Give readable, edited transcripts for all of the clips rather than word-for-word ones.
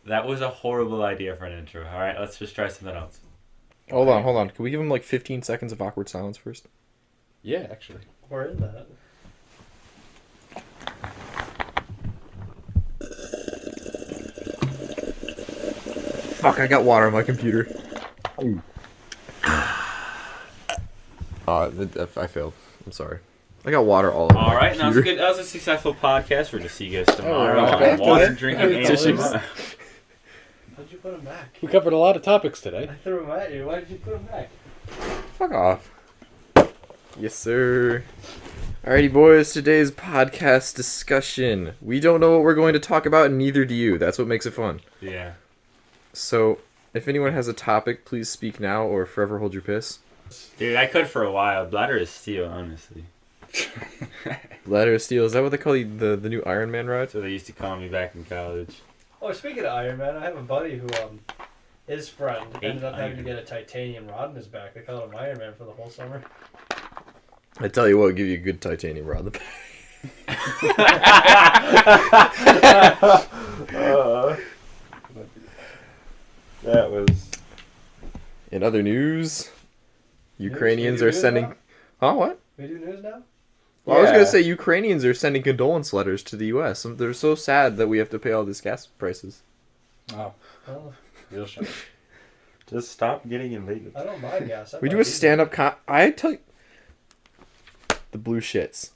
That was a horrible idea for an intro. All right, let's just try something else. Hold on. Can we give him like 15 seconds of awkward silence first? Yeah, actually. We're in that. Fuck, I got water on my computer. I failed. I'm sorry. I got water all over All my right, computer. that was a successful podcast. We're to see you guys tomorrow. right. Water drinking Tissues. ASMR. How'd you put him back? We covered a lot of topics today. I threw him at you. Why did you put him back? Fuck off. Yes, sir. Alrighty, boys. Today's podcast discussion. We don't know what we're going to talk about, and neither do you. That's what makes it fun. Yeah. So, if anyone has a topic, please speak now or forever hold your piss. Dude, I could for a while. Bladder is steel, honestly. Ladder of Steel. Is that what they call the new Iron Man ride? That's what they used to call me back in college. Oh, speaking of Iron Man, I have a buddy who, his friend ended up having to Iron. get a titanium rod in his back. They called him Iron Man for the whole summer. I tell you what, give you a good titanium rod. The That was... In other news, Ukrainians We are do news sending... now? Huh, what? We do news now? Well, I was going Yeah. to say Ukrainians are sending condolence letters to the U.S. They're so sad that we have to pay all these gas prices. Oh, Well, real shit. Just stop getting invaded. I don't mind gas. We do a stand-up I tell you... The blue shits.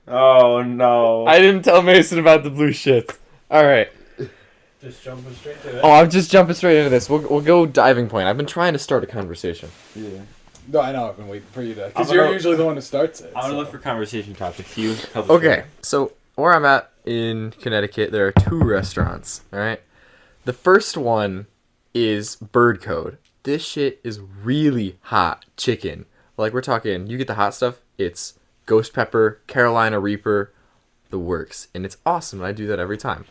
Oh, no. I didn't tell Mason about the blue shits. Alright. Just jumping straight to it. Oh, I'm just jumping straight into this. We'll go diving point. I've been trying to start a conversation. Yeah. No, I know. I've been waiting for you to... I'm Because gonna- you're usually the one who starts it. I'm going to so. look for conversation topics. You tell the Okay, so where I'm at in Connecticut, there are two restaurants, alright? The first one is Bird Code. This shit is really hot chicken. Like, we're talking, you get the hot stuff, it's ghost pepper, Carolina Reaper, the works. And it's awesome, and I do that every time.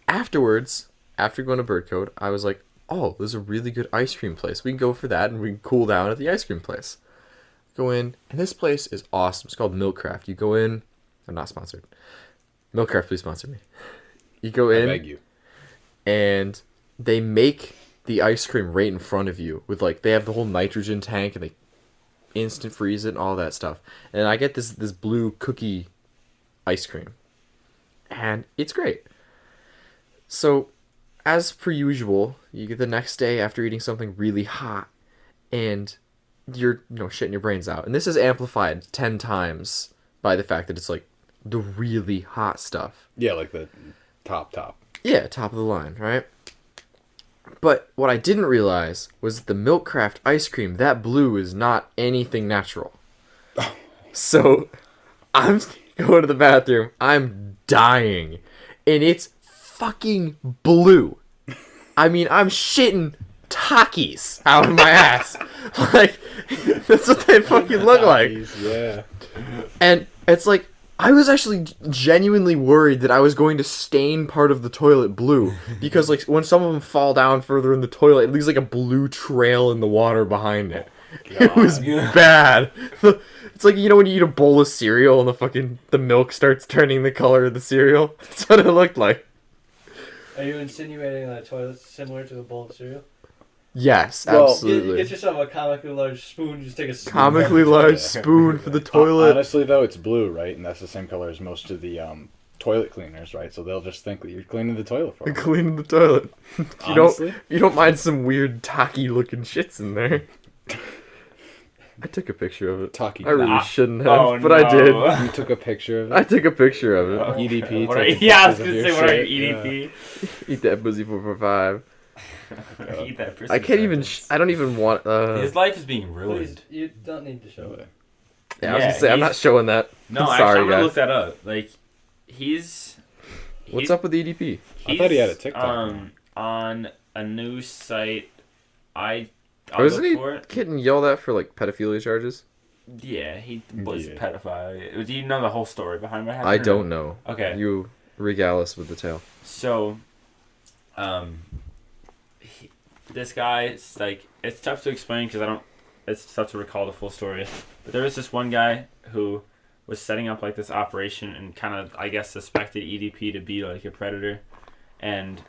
Afterwards, after going to Bird Code, I was like, oh, there's a really good ice cream place. We can go for that, and we can cool down at the ice cream place. Go in, and this place is awesome. It's called Milkcraft. You go in, I'm not sponsored. Milkcraft, please sponsor me. You go I in, beg you. and they make the ice cream right in front of you with, like, they have the whole nitrogen tank, and they instant freeze it and all that stuff. And I get this blue cookie ice cream, and it's great. So, as per usual, you get the next day after eating something really hot, and you're, shitting your brains out. And this is amplified 10 times by the fact that it's, like, the really hot stuff. Yeah, like the top. Yeah, top of the line, right? But what I didn't realize was that the Milkcraft ice cream, that blue, is not anything natural. So, I'm going to the bathroom, I'm dying, and it's fucking blue. I mean, I'm shitting Takis out of my ass. Like, that's what they fucking look like. Yeah. And it's like, I was actually genuinely worried that I was going to stain part of the toilet blue. Because, like, when some of them fall down further in the toilet, it leaves, like, a blue trail in the water behind it. It was bad. It's like, when you eat a bowl of cereal and the milk starts turning the color of the cereal. That's what it looked like. Are you insinuating that a toilet's similar to a bowl of cereal? Yes, Well, absolutely. Get yourself a comically large spoon, just take a spoon. Comically large spoon for the toilet. Honestly, though, it's blue, right? And that's the same color as most of the toilet cleaners, right? So they'll just think that you're cleaning the toilet for them. Cleaning the toilet. If Honestly? you don't mind some weird tacky looking shits in there. I took a picture of it. Taki. I really Ah. shouldn't have, Oh, but I did. no. You took a picture of I it? took a picture of it. EDP. What are taking you, yeah, I was pictures going of to say, your what are shit, you, yeah. EDP? Eat that pussy 445. Eat that pussy I can't even. sentence. I don't even want. His life is being Please, ruined. you don't need to show it. Yeah, I was Yeah, gonna say I'm not he's- showing that. No, I'm actually, sorry, I'm going to guys. look that up. Like, he's What's up with the EDP? I thought he had a TikTok. On a news site. I'll Wasn't look he for it. getting yelled at for like pedophilia charges? Yeah, he was Yeah. a pedophile. Do you know the whole story behind what happened? I or no? don't know. Okay. You regale us with the tale. So, this guy, it's tough to explain because it's tough to recall the full story. But there was this one guy who was setting up like this operation and kind of, I guess, suspected EDP to be like a predator, and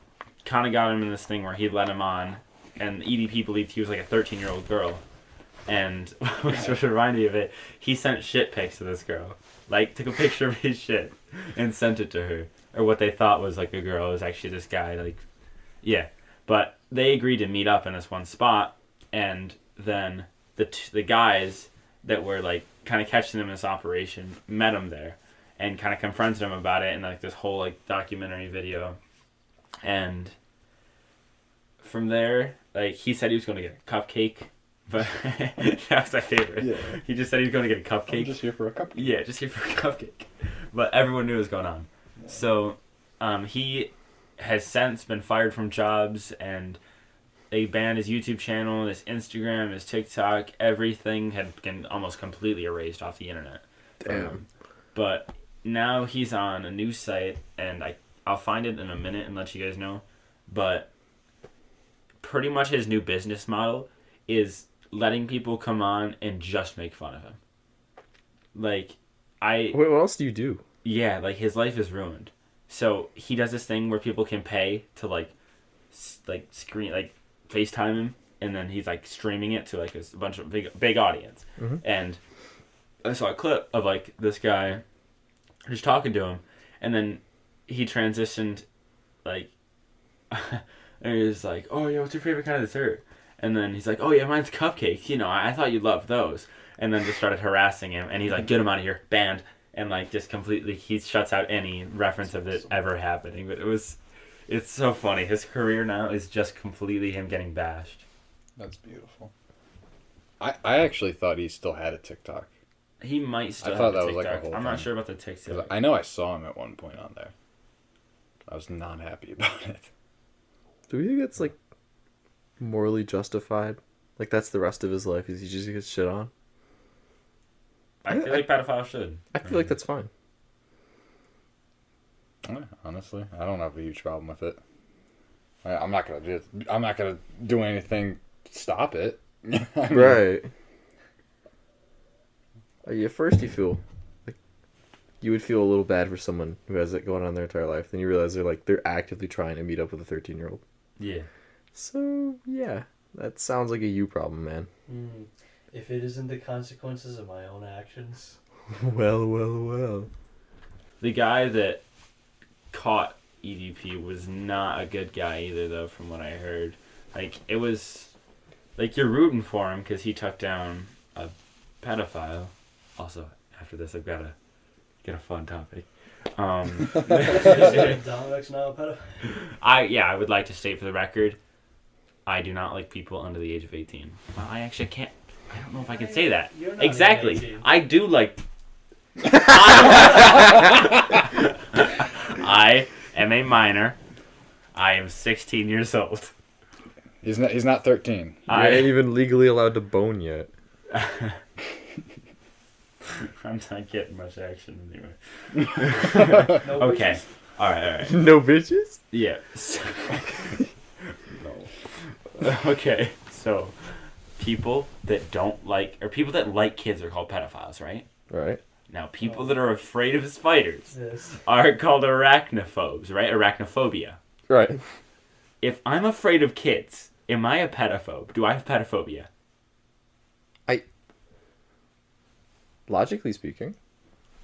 kind of got him in this thing where he let him on, and EDP believed he was like a 13-year-old girl. And which reminded me of it, he sent shit pics to this girl. Like, took a picture of his shit and sent it to her. Or what they thought was like a girl was actually this guy. Like, yeah. But they agreed to meet up in this one spot, and then the guys that were like kind of catching them in this operation met him there and kind of confronted him about it in like this whole like documentary video. And from there, like, he said he was going to get a cupcake. But that was my favorite. Yeah. He just said he was going to get a cupcake. I'm just here for a cupcake. Yeah, just here for a cupcake. But everyone knew what was going on. Yeah. So he has since been fired from jobs, and they banned his YouTube channel, his Instagram, his TikTok. Everything had been almost completely erased off the internet. Damn. But now he's on a new site, and I'll find it in a minute and let you guys know. But pretty much his new business model is letting people come on and just make fun of him. Like, Wait, what else do you do? Yeah, like, his life is ruined. So he does this thing where people can pay to like screen, like, FaceTime him, and then he's like streaming it to like a bunch of big audience. Mm-hmm. And I saw a clip of like this guy just talking to him, and then he transitioned, like, and he was like, "Oh yeah, what's your favorite kind of dessert?" And then he's like, "Oh yeah, mine's cupcakes. You know, I thought you'd love those." And then just started harassing him, and he's like, "Get him out of here, banned." And like just completely, he shuts out any reference of it ever happening. But it's so funny. His career now is just completely him getting bashed. That's beautiful. I actually thought he still had a TikTok. He might still I have thought a that TikTok. was like a whole I'm not thing. sure about the TikTok. I know I saw him at one point on there. I was not happy about it. Do we think it's like morally justified? Like that's the rest of his life? Is he just gets shit on? I feel like pedophiles should. I feel like that's fine. Yeah, honestly, I don't have a huge problem with it. I'm not gonna do anything to stop it. I mean, right. At first you feel like you would feel a little bad for someone who has it going on their entire life. Then you realize they're actively trying to meet up with a 13-year-old. Yeah. So yeah, that sounds like a you problem, man. If it isn't the consequences of my own actions. Well. The guy that caught EDP was not a good guy either, though, from what I heard. Like, it was like you're rooting for him because he took down a pedophile. Also, after this, I've got to get a fun topic. Dominic's not a pedophile. I would like to state for the record, I do not like people under the age of 18. Well, I actually can't. I don't know if I can say that. You're not Exactly. 18. I do like. I am a minor. I am 16 years old. He's not 13. I ain't even legally allowed to bone yet. I'm not getting much action anyway. No Okay. bitches. All right. No bitches? Yeah. No. Okay. So, people that don't like, or people that like kids are called pedophiles, right? Right. Now, people that are afraid of spiders Yes. are called arachnophobes, right? Arachnophobia. Right. If I'm afraid of kids, am I a pedophobe? Do I have pedophobia? Logically speaking.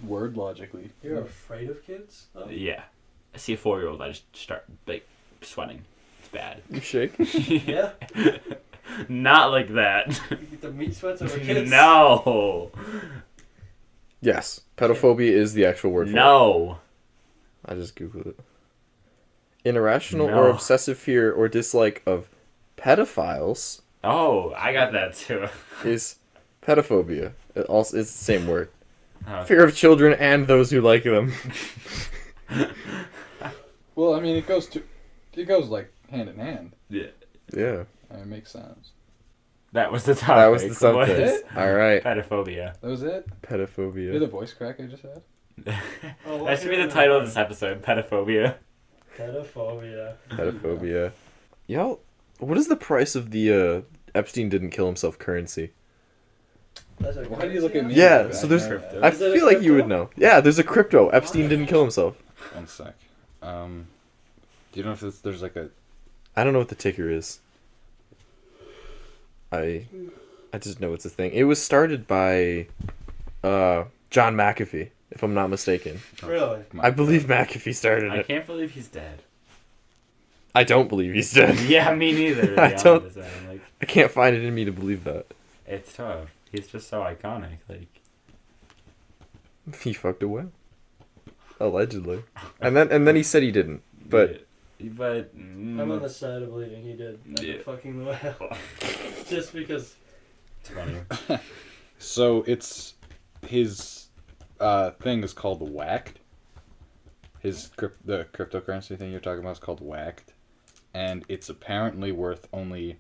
Word logically. You're afraid of kids? Oh. Yeah. I see a 4-year-old, I just start like sweating. It's bad. You shake? Yeah. Not like that. You get the meat sweats over kids. No. Yes. Pedophobia is the actual word for it. No. I just googled it. An irrational No. or obsessive fear or dislike of pedophiles Oh, I got that too. is pedophobia. It also is the same word. Okay. Fear of children and those who like them. Well, I mean, it goes like hand in hand. Yeah. Yeah. It makes sense. That was the topic. That was the subject. it? Alright. Pedophobia. That was it? Hear Pedophobia. the voice crack I just had? Oh, That should be the title of this episode, Pedophobia. Pedophobia. Pedophobia. Yo, what is the price of the Epstein didn't kill himself currency? That's a Why do you look at me? Yeah, like so that? there's- Crypto. I Is it a feel like you would crypto? know. Yeah, there's a crypto. Epstein didn't kill himself. One sec. Do you know if there's like a I don't know what the ticker is. I just know it's a thing. It was started by John McAfee, if I'm not mistaken. Really? I believe McAfee started I it. can't believe he's dead. I don't believe he's dead. Yeah, me neither. To I be don't- honest, man. Like, I can't find it in me to believe that. it's tough. He's just so iconic. Like, He fucked a whale. Allegedly. And then he said he didn't. But I'm on the side of believing he did. Yeah. Fucking the whale. Just because. it's funny. So it's his thing is called Whacked. The cryptocurrency thing you're talking about is called Whacked, and it's apparently worth only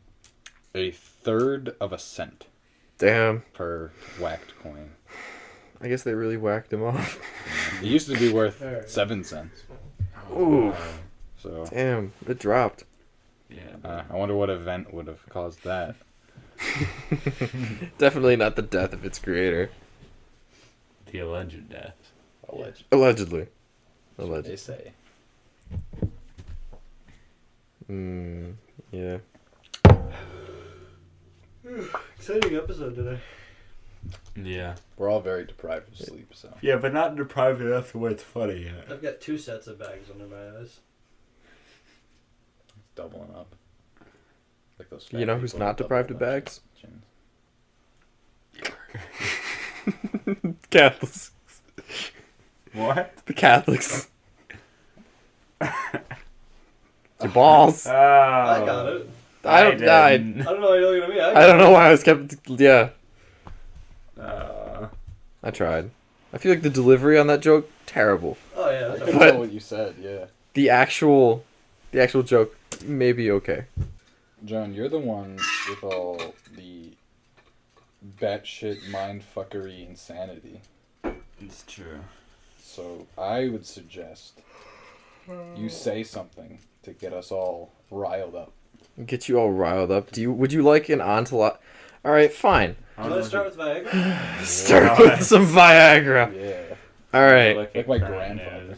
1/3 of a cent damn. per whacked coin. I guess they really whacked him off. It used to be worth Alright. 7 cents. Ooh. So Damn. It dropped. Yeah. I wonder what event would have caused that. Definitely not the death of its creator. The alleged death. Allegedly. That's what Allegedly. they say. Yeah. Exciting episode today. Yeah. We're all very deprived of sleep, so Yeah, but not deprived enough to where it's funny yet. I've got 2 sets of bags under my eyes. it's doubling up. Like those You know fat who's people not that deprived double of their bags? chins. Catholics. What? The Catholics. Your balls. Oh. I got it. I don't. I didn't. I don't know why you're looking at me. don't know why I was kept. Yeah. Uh, I tried. I feel like the delivery on that joke terrible. Oh yeah. I That's can okay. tell what you said, yeah. The actual joke maybe okay. John, you're the one with all the batshit mindfuckery insanity. it's true. So I would suggest you say something to get us all riled up. Get you all riled up. Would you like an entourage? All right, fine. I Can don't I know start if with Viagra? Start with some Viagra. Yeah. All you right. look Like at my current grandfather.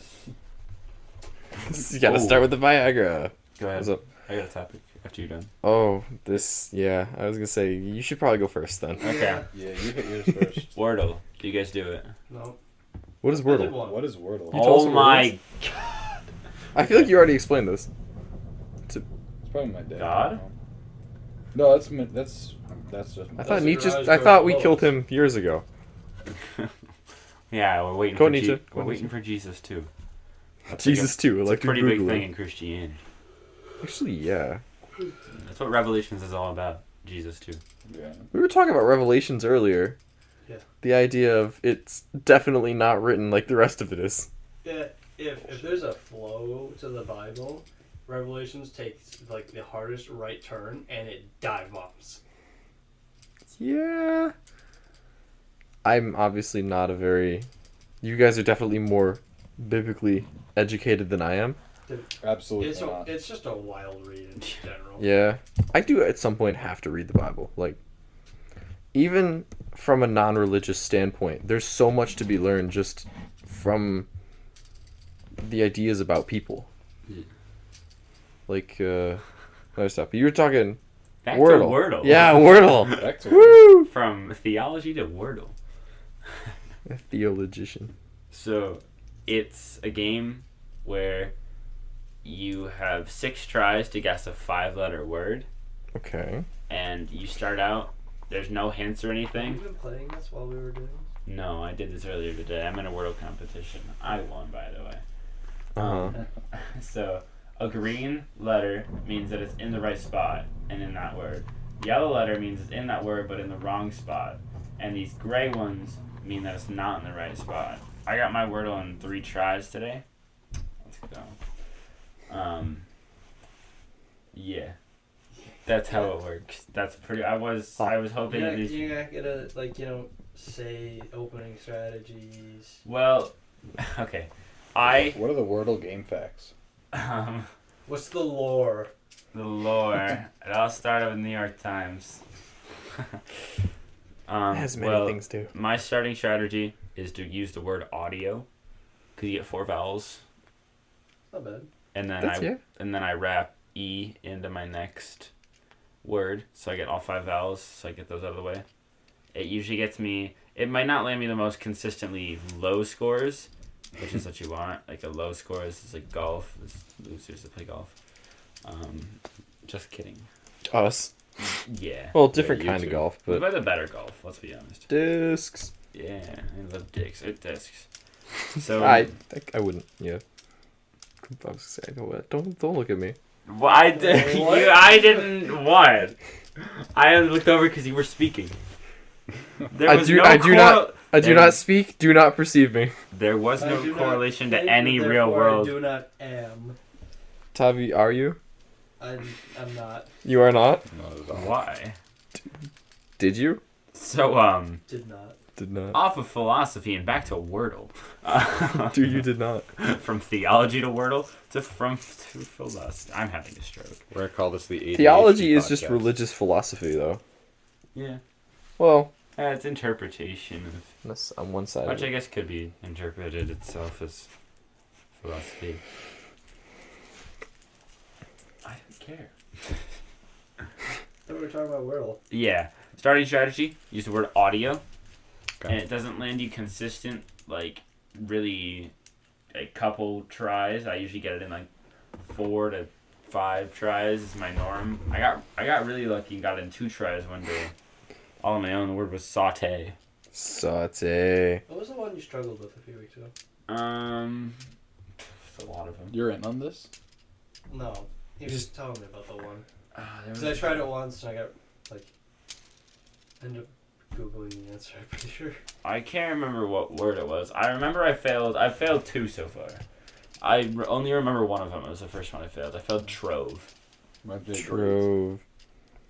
news. You gotta start with the Viagra. Go ahead. What's up? I got a topic after you're done. Oh, yeah. I was gonna say you should probably go first then. Okay. Yeah, you hit yours first. Wordle. Do you guys do it? No. What is I did Wordle? one. What is Wordle? You tell us Oh what it my I feel like you already explained this. It's probably my dad. God? No, that's just. I My thought Those are Nietzsche. Rise I George thought we Lois. killed him years ago. Yeah, we're waiting Go for Nietzsche. Go We're Nietzsche. waiting for Jesus too. That's Jesus too. Like Like a pretty big Boogaloo. thing in Christianity. Actually, yeah. That's what Revelations is all about. Jesus too. Yeah. We were talking about Revelations earlier. Yeah. The idea of it's definitely not written like the rest of it is. Yeah, if there's a flow to the Bible, Revelations takes like the hardest right turn and it dive bombs. Yeah. I'm obviously not a very. You guys are definitely more biblically educated than I am. Absolutely not. It's just a wild read in general. Yeah. I do at some point have to read the Bible. Like, even from a non religious standpoint, there's so much to be learned just from the ideas about people. Yeah. Like, other stuff. You were talking Back Wordle. to Wordle. Yeah, Wordle. Back to Woo! From theology to Wordle. A theologician. So, it's a game where you have 6 tries to guess a 5-letter word, Okay. and you start out. There's no hints or Have anything. you been playing this while we were doing this? No, I did this earlier today. I'm in a Wordle competition. I won, by the way. Uh-huh. So, a green letter means that it's in the right spot and in that word. Yellow letter means it's in that word but in the wrong spot. And these gray ones mean that it's not in the right spot. I got my Wordle in 3 tries today. Let's go. Yeah. That's how it works. That's pretty. I was hoping at least. You're not gonna say opening strategies. Well, okay. What are the Wordle game facts? What's the lore? The lore. It all started with New York Times. As many things do. My starting strategy is to use the word audio, because you get 4 vowels, Not bad. and then That's yeah. I wrap E into my next word, so I get all 5 vowels, so I get those out of the way. It usually gets me, it might not land me the most consistently low scores, which is what you want. Like a low score is like golf. It's losers that play golf. Just kidding. Us. Yeah. Well, different you kind too. of golf, But but by the better golf, let's be honest. discs. Yeah, I love dicks. Discs. So I wouldn't. Yeah. I was gonna say, don't look at me. Well, I did. What? I didn't. What? I looked over because you were speaking. There I was do. no I do not. I do there- not speak. Do not perceive me. There was I no do not correlation to think, any real therefore world. I do not am. Tavi, are you? I'm not. You are not. Not at all. Why? Did you? So Did not. Did not. off of philosophy and back to Wordle. Dude, you did not. From theology to Wordle to philosophy. I'm having a stroke. We're gonna call this the ADHD Theology is just podcast. religious philosophy, though. Yeah. Well, It's interpretation of that's on one side. which of I it. guess could be interpreted itself as philosophy. I don't care. Thought we were talking about Wordle. Yeah. Starting strategy, use the word audio. Okay. And it doesn't land you consistent, like, really a couple tries. I usually get it in, like, 4 to 5 tries is my norm. I got really lucky and got it in 2 tries one day. All on my own. The word was saute. Saute. What was the one you struggled with a few weeks ago? It's a lot of them. You're in on this? No. He was just telling me about the one. There Because was I tried it once and I got, like, ended up Googling the answer, I'm pretty sure. I can't remember what word it was. I remember I failed 2 so far. I only remember one of them. It was the first one I failed. I failed trove. Might be a Trove.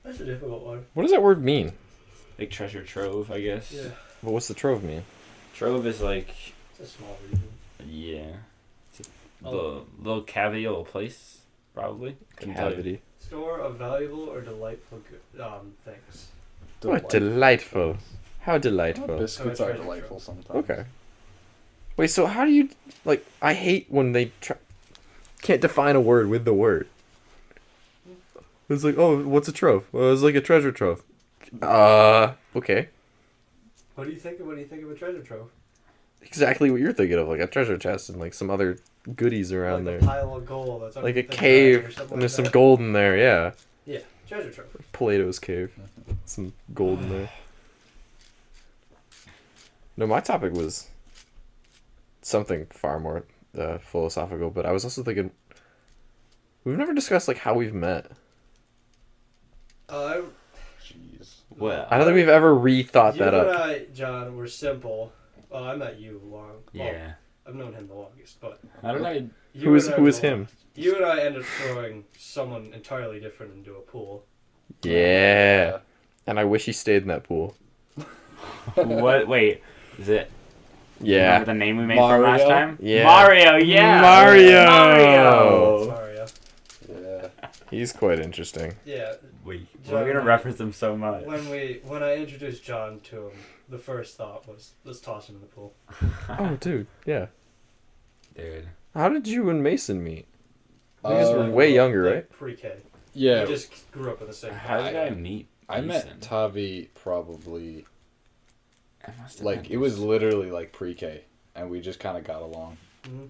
That's a difficult one. What does that word mean? Big treasure trove, I guess. Yeah. Well, what's the trove mean? Trove is like, It's a small region. yeah. It's a Oh. little cavity, a little place, probably. Couldn't tell you. Cavity. Store of valuable or delightful things. What delightful. How delightful. Biscuits Oh, are treasure delightful trove. sometimes. Okay. Wait, so how do you, like, I hate when they can't define a word with the word. It's like, oh, what's a trove? Well, it's like a treasure trove. Okay. What do you think of a treasure trove? Exactly what you're thinking of, like a treasure chest and like some other goodies around Like there. a pile of gold. That's Like a underneath the cave, ground or something and there's like some that. gold in there, yeah. Yeah, treasure trove. Plato's cave. Some gold in there. No, my topic was something far more philosophical, but I was also thinking, we've never discussed like how we've met. Jeez. Well, I don't think we've ever rethought You that and up. I, John, were simple. Well, I met you long. Well, yeah. I've known him the longest, but How did I? you Who is and I who is were- him? You and I ended up throwing someone entirely different into a pool. Yeah. And I wish he stayed in that pool. What? Wait. Is it? Yeah. Remember the name we made from last Mario? time? Yeah. Mario. Yeah. Mario! Mario. Mario. Yeah. He's quite interesting. Yeah. Wait. John, We're gonna reference him so much. When I introduced John to him, the first thought was, let's toss him in the pool. Oh, dude. Yeah. Dude. How did you and Mason meet? You guys were Uh, way younger, Like, right? Pre-K. Yeah. We just grew up in the same How house. did I meet? I met Mason? Tavi probably It must have like been it was just- literally like pre-K, and we just kind of got along. Mhm.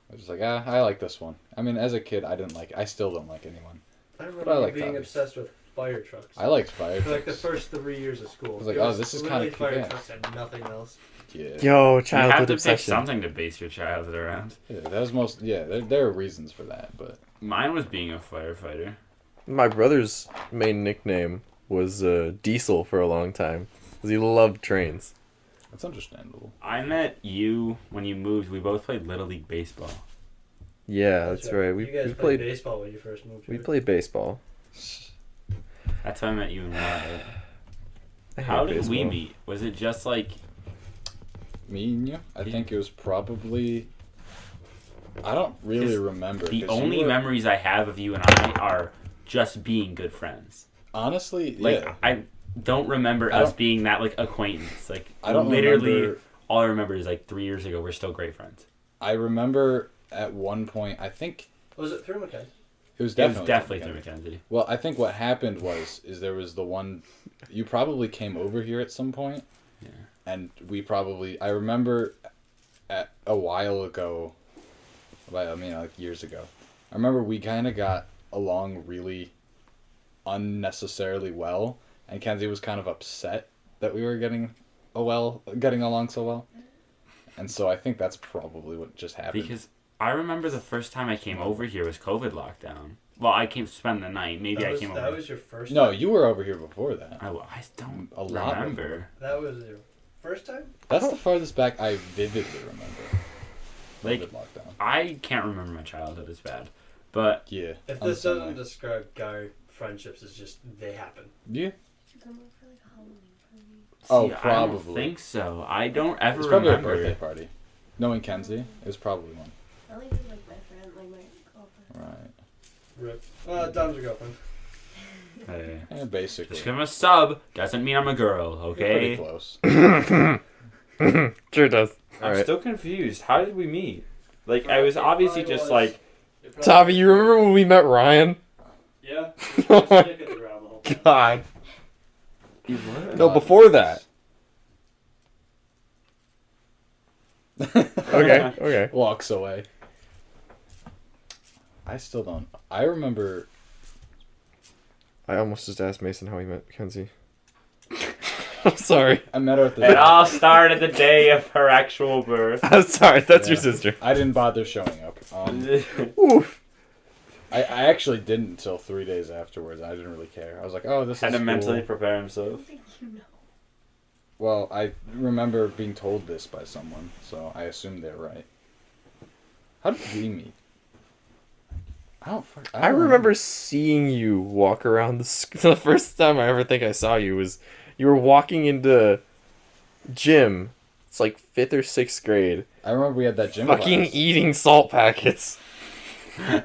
I was just like, I like this one. I mean, as a kid, I still don't like anyone. I But I remember like being Tavi. obsessed with fire trucks. I liked fire For like the trucks. first 3 years of school. I was like, It oh, this is literally kinda fire kick-ass. trucks and nothing else. Yeah. Yo, You have childhood to pick obsession. something to base your childhood around. Yeah, that was most. Yeah, there are reasons for that, but Mine was being a firefighter. My brother's main nickname was Diesel for a long time, because he loved trains. that's understandable. I met you when you moved. We both played Little League Baseball. Yeah, that's right. You guys We played played baseball when you first moved we here. played baseball. That's how I met you and Wyatt. I hate How did we baseball. meet? Was it just like Me and you, I Yeah. think it was probably. I don't really Because remember. the 'cause you only were- memories I have of you and I are just being good friends? Honestly, Like yeah. I don't remember I us don't- being that like acquaintance. Like I don't literally remember. all I remember is like 3 years ago we're still great friends. I remember at one point. I think Was it through McKay? It was It was definitely definitely Tim Tim Mackenzie. Mackenzie. Well, I think what happened is there was the one. You probably came over here at some point. Yeah. And I remember a while ago, like years ago, I remember we kind of got along really unnecessarily well, and Kenzie was kind of upset that we were getting along so well. And so I think that's probably what just happened. Because I remember the first time I came over here was COVID lockdown. Well, I came to spend the night. Maybe I came over. That was your first No, time? you were over here before that. I don't A lot remember. That was your first time? That's the farthest back I vividly remember. Like, COVID lockdown. I can't remember my childhood as bad. But Yeah. If I'm this the same doesn't way. describe guy friendships, it's just they happen. Yeah. Did you come over for like a Halloween party? Oh, see, I probably. don't think so. I don't ever It's probably remember. a birthday party. Knowing Kenzie, it was probably one. I only did like my friend, like my girlfriend. Right. Rip. Dom's your girlfriend. Hey. Yeah, basically. Just 'cause I'm a sub doesn't mean I'm a girl, You're pretty okay? close. Sure does. I'm Alright. still confused. How did we meet? Like, I was obviously just like, Tavi, you remember when we met Ryan? Yeah. Stick at the ground the whole time. God. you were? No, before that. Okay, okay. Walks away. I still don't. I remember. I almost just asked Mason how he met Kenzie. I'm sorry. I met her at the. It all started the day of her actual birth. I'm sorry, that's your Yeah. sister. I didn't bother showing up. Oof. I actually didn't until 3 days afterwards. I didn't really care. I was like, oh, this Had is to mentally cool. prepare I himself. don't think you know. Well, I remember being told this by someone, so I assumed they're right. How did we meet? I remember seeing you walk around the first time I ever think I saw you was you were walking into gym. It's like 5th or 6th grade. I remember we had that gym Fucking class. eating salt packets.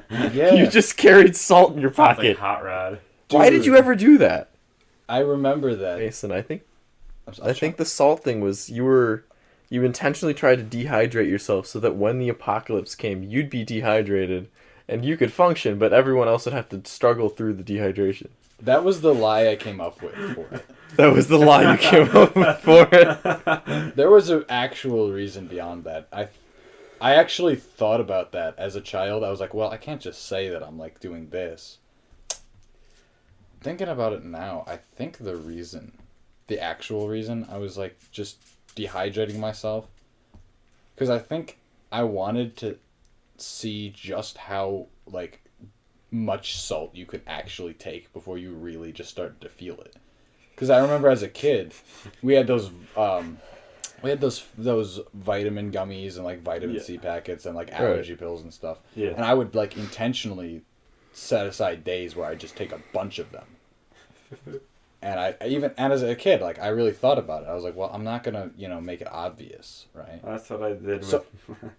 Yeah. You just carried salt in your Sounds pocket. like hot rod. Why did you ever do that? I remember that. Mason, I think I'm I think the salt thing was you intentionally tried to dehydrate yourself so that when the apocalypse came, you'd be dehydrated and you could function, but everyone else would have to struggle through the dehydration. that was the lie I came up with for it. That was the lie you came up with for it. There was an actual reason beyond that. I actually thought about that as a child. I was like, well, I can't just say that I'm like doing this. Thinking about it now, I think the actual reason I was like just dehydrating myself, because I think I wanted to see just how like much salt you could actually take before you really just started to feel it. Because I remember as a kid, we had those vitamin gummies and like vitamin C packets and like allergy pills and stuff. Yeah. And I would like intentionally set aside days where I just take a bunch of them. And and as a kid, like I really thought about it. I was like, well, I'm not gonna, make it obvious, right? That's what I did So- with...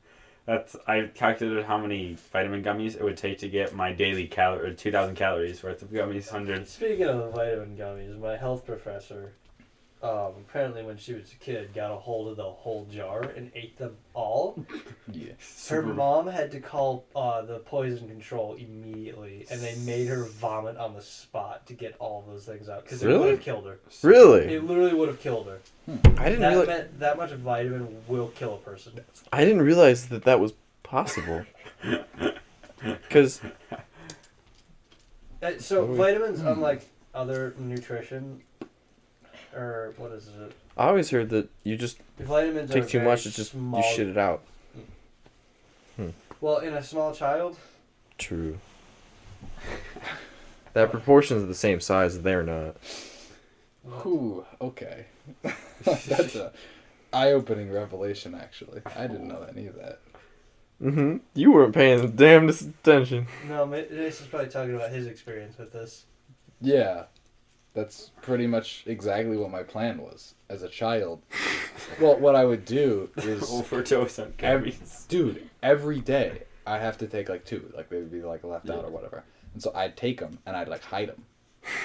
I calculated how many vitamin gummies it would take to get my daily 2,000 calories worth of gummies, 100. Speaking of the vitamin gummies, my health professor, apparently when she was a kid, got a hold of the whole jar and ate them all. Yeah. Her mom had to call the poison control immediately, and they made her vomit on the spot to get all those things out because it would Really? have killed her. Really? It literally would have killed her. I didn't That realize. meant that much vitamin will kill a person. I didn't realize that was possible. Because So vitamins, unlike other nutrition, or what is it? I always heard that you just Vitamins take are too very much, it's just small. you shit it out. Well, in a small child, True. That proportion's the same size. They're not. Ooh, okay. That's a eye-opening revelation, actually. I didn't know any of that. Mm-hmm. You weren't paying the damnedest attention. no, Jason's probably talking about his experience with this. Yeah, that's pretty much exactly what my plan was as a child. Well, what I would do is, Overdose on gummies. dude, every day I'd have to take like 2, like they would be like left out or whatever, and so I'd take them and I'd like hide them.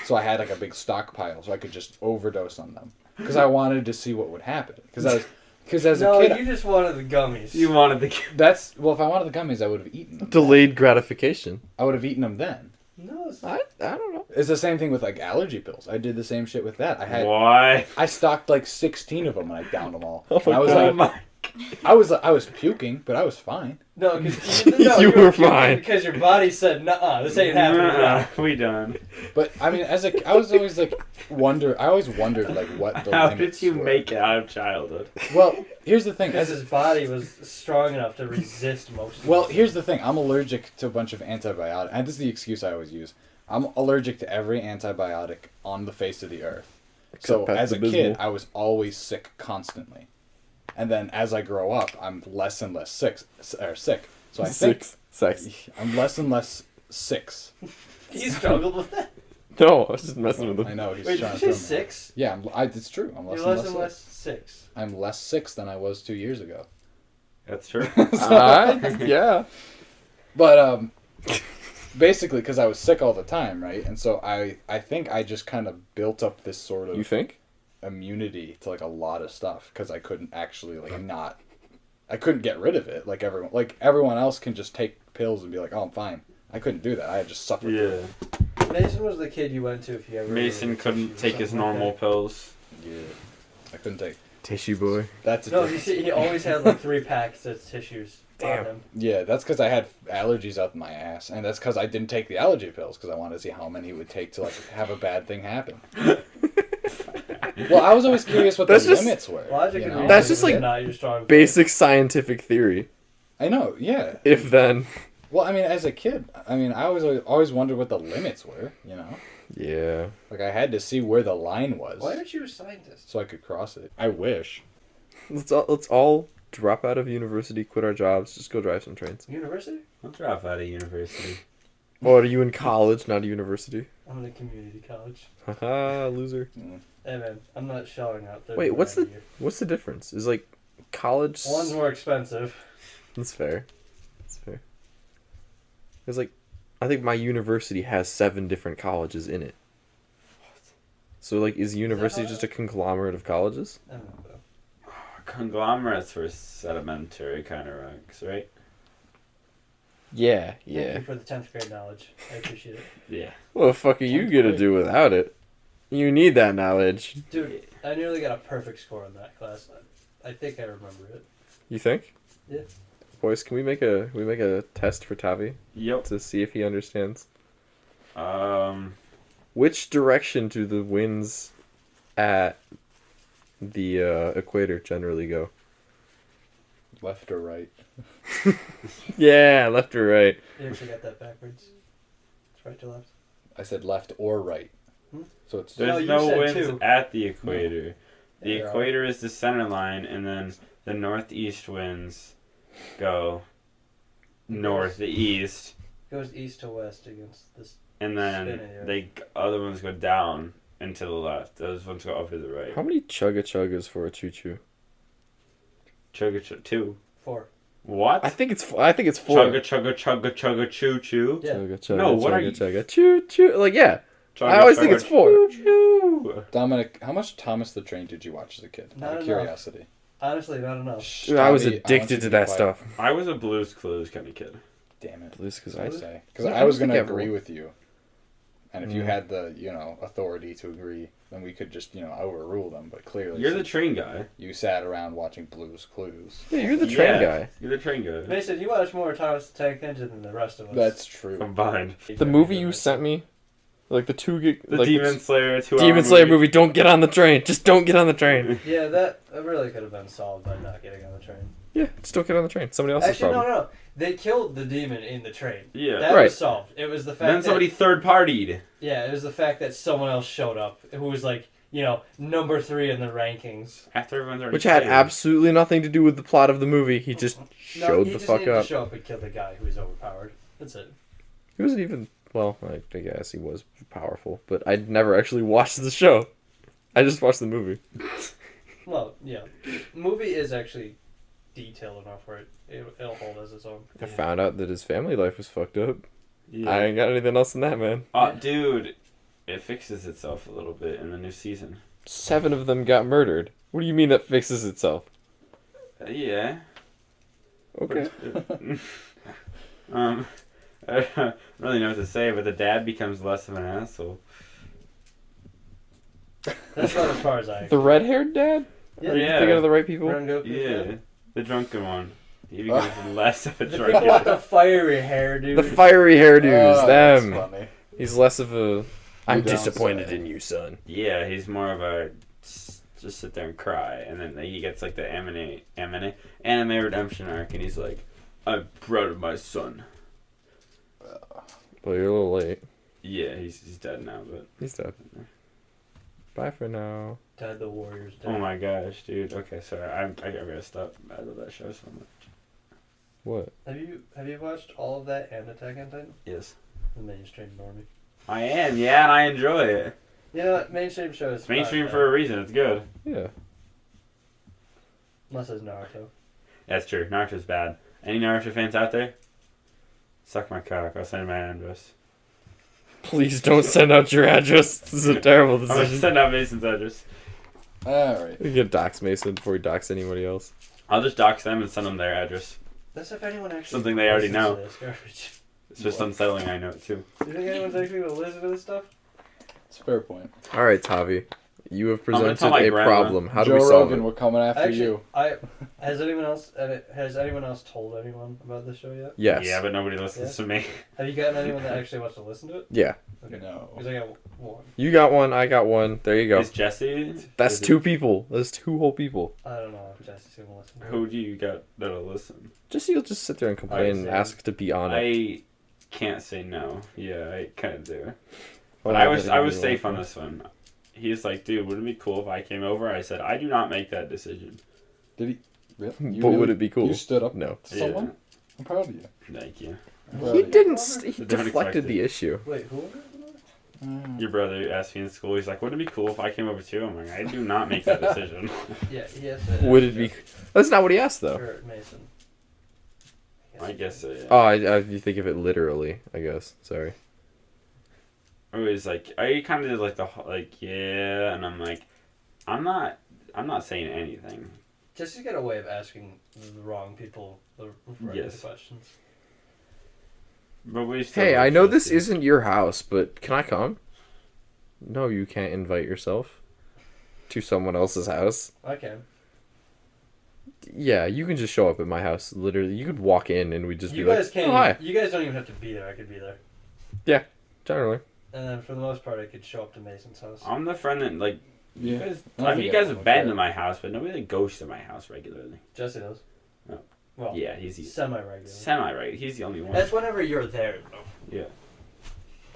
So I had like a big stockpile, so I could just overdose on them because I wanted to see what would happen. Because Because as No, a kid, you just wanted the gummies. You wanted the. if I wanted the gummies, I would have eaten them. Delayed gratification. I would have eaten them then. No, it's I don't know. It's the same thing with like allergy pills. I did the same shit with that. Why? I stocked like 16 of them and I downed them all. Oh my And I was God. like, I was puking, but I was fine. no, because You were fine. because your body said, "Nuh-uh, this ain't happening." now." We done. But I mean, I was always like I always wondered like what the How limits did you were. make it out of childhood? Well, here's the thing. Because his body was strong enough to resist most. of Well, it. here's the thing. I'm allergic to a bunch of antibiotics, and this is the excuse I always use. I'm allergic to every antibiotic on the face of the earth. So Except as a Pepto-Bismol. kid, I was always sick constantly, and then as I grow up, I'm less and less sick. So I think Sex. I'm less and less sick. He struggled with that. No, I was just messing with I him. know he's Wait, trying did you to say throw me. 6? Yeah, it's true. I'm less You're and less and less less sick. 6. I'm less sick than I was 2 years ago. That's true. Yeah. But basically, because I was sick all the time, right? And so I think I just kind of built up this sort of You think? immunity to like a lot of stuff because I couldn't actually I couldn't get rid of it like everyone else can just take pills and be like, oh, I'm fine. I couldn't do that. I had just suffered. Yeah. Mason was the kid you went to if you ever. Mason needed couldn't tissues or take his something like normal that. pills. Yeah, I couldn't take. Tissue boy. That's a No, difference. he always had like 3 packs of tissues. Damn. On him. Yeah, that's because I had allergies out my ass, and that's because I didn't take the allergy pills because I wanted to see how many it would take to like have a bad thing happen. Well, I was always curious what the That's just- limits were. Logic you and know? reason That's just, was like, not your strong point. Basic scientific theory. I know. Yeah. If then. Well, I mean, as a kid, I mean, I always wondered what the limits were. You know, Yeah. like I had to see where the line was Why aren't you a scientist? so I could cross it. I wish. Let's all drop out of university, quit our jobs, just go drive some trains. University? I'll drop out of university. Or are you in college, not a university? I'm in a community college. Haha, loser. Hey man, I'm not shelling out. Wait, what's $30,000 a year. What's the difference? Is like college. One's more expensive. That's fair. That's fair. It's like, I think my university has 7 different colleges in it. So like, is university how- just a conglomerate of colleges? I don't know. Conglomerates for sedimentary kind of rocks, right? Yeah, Thank yeah. you for the 10th grade knowledge. I appreciate it. Yeah. What the fuck are you gonna do without it? You need that knowledge. Dude, I nearly got a perfect score in that class. I think I remember it. You think? Yeah. Boys, can we make a test for Tavi Yep. to see if he understands? Um. Which direction do the winds at the equator generally go? Left or right? Yeah, left or right. You actually got that backwards. It's right to left. I said left or right. Hmm? So it's There's No, you no said winds 2. at the equator. The Yeah, there are. equator is the center line, and then the northeast winds go north to east, Goes east to west against this. and then Spinning, yeah. the other ones go down and to the left. Those ones go up to the right. How many chugga-chuggas for a choo-choo? Chugga 2. 4. What? I think it's 4. Chugga choo choo. Yeah. Chugga, chugga, No, what chugga, are you- chugga, choo-choo. Like, yeah. Chugga, I always think it's 4. Choo. Dominic, how much Thomas the Train did you watch as a kid? Not Out of enough. curiosity. Honestly, not enough. Shh, Dude, I was Tavi, want addicted you to be that quiet. stuff. I was a Blue's Clues kind of kid. Damn it. Blues, because I I say because No, I was I don't gonna think agree everyone- with you, and if you Mm. had the authority to agree, then we could just overrule them. But clearly, You're the since train guy. you sat around watching Blue's Clues. Yeah, you're the train Yeah, guy. You're the train guy. Mason, you watch more Thomas the Tank Engine than the rest of us. That's true. Combined. The movie you sent me, like the 2 gig, The like Demon Slayer 2 Demon Slayer movie. Don't get on the train. Just don't get on the train. Yeah, that really could have been solved by not getting on the train. Yeah, just don't get on the train. Somebody else's Actually, problem. no. They killed the demon in the train. Yeah. That Right. was solved. It was the fact Then somebody third partied. Yeah, it was the fact that someone else showed up who was like, number 3 in the rankings. After everyone's already Which had played. absolutely nothing to do with the plot of the movie. He just No, showed he the just fuck needed up. to show up and kill the guy who was overpowered. That's it. He wasn't even. Well, I guess he was powerful, but I'd never actually watched the show. I just watched the movie. Well, yeah. Movie is actually detailed enough where it'll hold as its own. I found out that his family life was fucked up. Yeah. I ain't got anything else than that, man. Dude, it fixes itself a little bit in the new season. 7 of them got murdered. What do you mean that fixes itself? Yeah. Okay. I don't really know what to say, but the dad becomes less of an asshole. That's not as far as I. The red-haired dad? Yeah. Are you thinking of the right people? Run Goku's Yeah, dad? the drunken one. He becomes less of a The people with the drunken. fiery hair, dude. The fiery hairdos, Oh, them. That's funny. He's less of a. I'm You're disappointed downside. in you, son. Yeah, he's more of a just sit there and cry, and then he gets like the anime redemption arc, and he's like, "I'm proud of my son." Well, you're a little late. Yeah, he's dead now, but He's dead. Bye for now. Dad the Warrior's dead. oh my gosh, dude. Okay, sorry, I gotta stop. I love that show so much. What? Have you watched all of that and Attack on Titan? Yes, The mainstream normie. I am. Yeah, and I enjoy it. You know what? Mainstream shows. It's mainstream for a reason. It's good. Yeah. Unless it's Naruto. That's true. Naruto's bad. Any Naruto fans out there? Suck my cock. I'll send you my address. Please don't send out your address. This is a terrible I'm gonna decision. send out Mason's address. Alright. We can dox Mason before we dox anybody else. I'll just dox them and send them their address. That's if anyone actually. Something they already listens know. to this garbage. It's just unsettling. I know it too. Do you think anyone's actually gonna listen to this stuff? It's a fair point. All right, Tavi. You have gonna presented tell my a grandma. problem. How do Joe we solve Rogan, it? we're coming after Actually, you. has anyone else told anyone about this show yet? Yes. Yeah, but nobody listens to me. Have you gotten anyone that actually wants to listen to it? Yeah. Okay. No. Because I got one. You got one. I got one. There you go. Is Jesse? That's is it- 2 people. That's 2 whole people. I don't know if Jesse's gonna listen to it. Who do you got that'll listen? Just you'll just sit there and complain and see. ask to be on it. I can't say no. Yeah, I kind of do. But Well, I was gotta give you safe one on this one. He's like, dude, wouldn't it be cool if I came over? I said, I do not make that decision. Did he? Really? You But really- would it be cool? You stood up No. to someone? I'm proud of you. Thank you. I'm proud He of you. didn't. He Don't expect deflected it. the issue. Wait, who? Your brother asked me in school. He's like, wouldn't it be cool if I came over too? I'm like, I do not make that decision. Yeah, he has to. Would it be? That's not what he asked though. Or Mason. I guess so, yeah. Oh, you think of it literally. I guess. Sorry. It was like, I kind of did like yeah, and I'm like, I'm not saying anything. Jesse's got a way of asking the wrong people the right Yes. questions. But we still Hey, love I know this Jesse. isn't your house, but can I come? No, you can't invite yourself to someone else's house. I can. Yeah, you can just show up at my house. Literally, you could walk in and we'd just You be guys like, can't. "Oh, hi." You guys don't even have to be there. I could be there. Generally. And then for the most part, I could show up to Mason's house. I'm the friend that like you Yeah. guys. I I mean, think you guys everyone have would been care. to my house, but nobody like goes to my house regularly. Jesse does. Oh. Well, Yeah, he's semi-regular. semi right. He's the only one. That's whenever you're there, though. Yeah.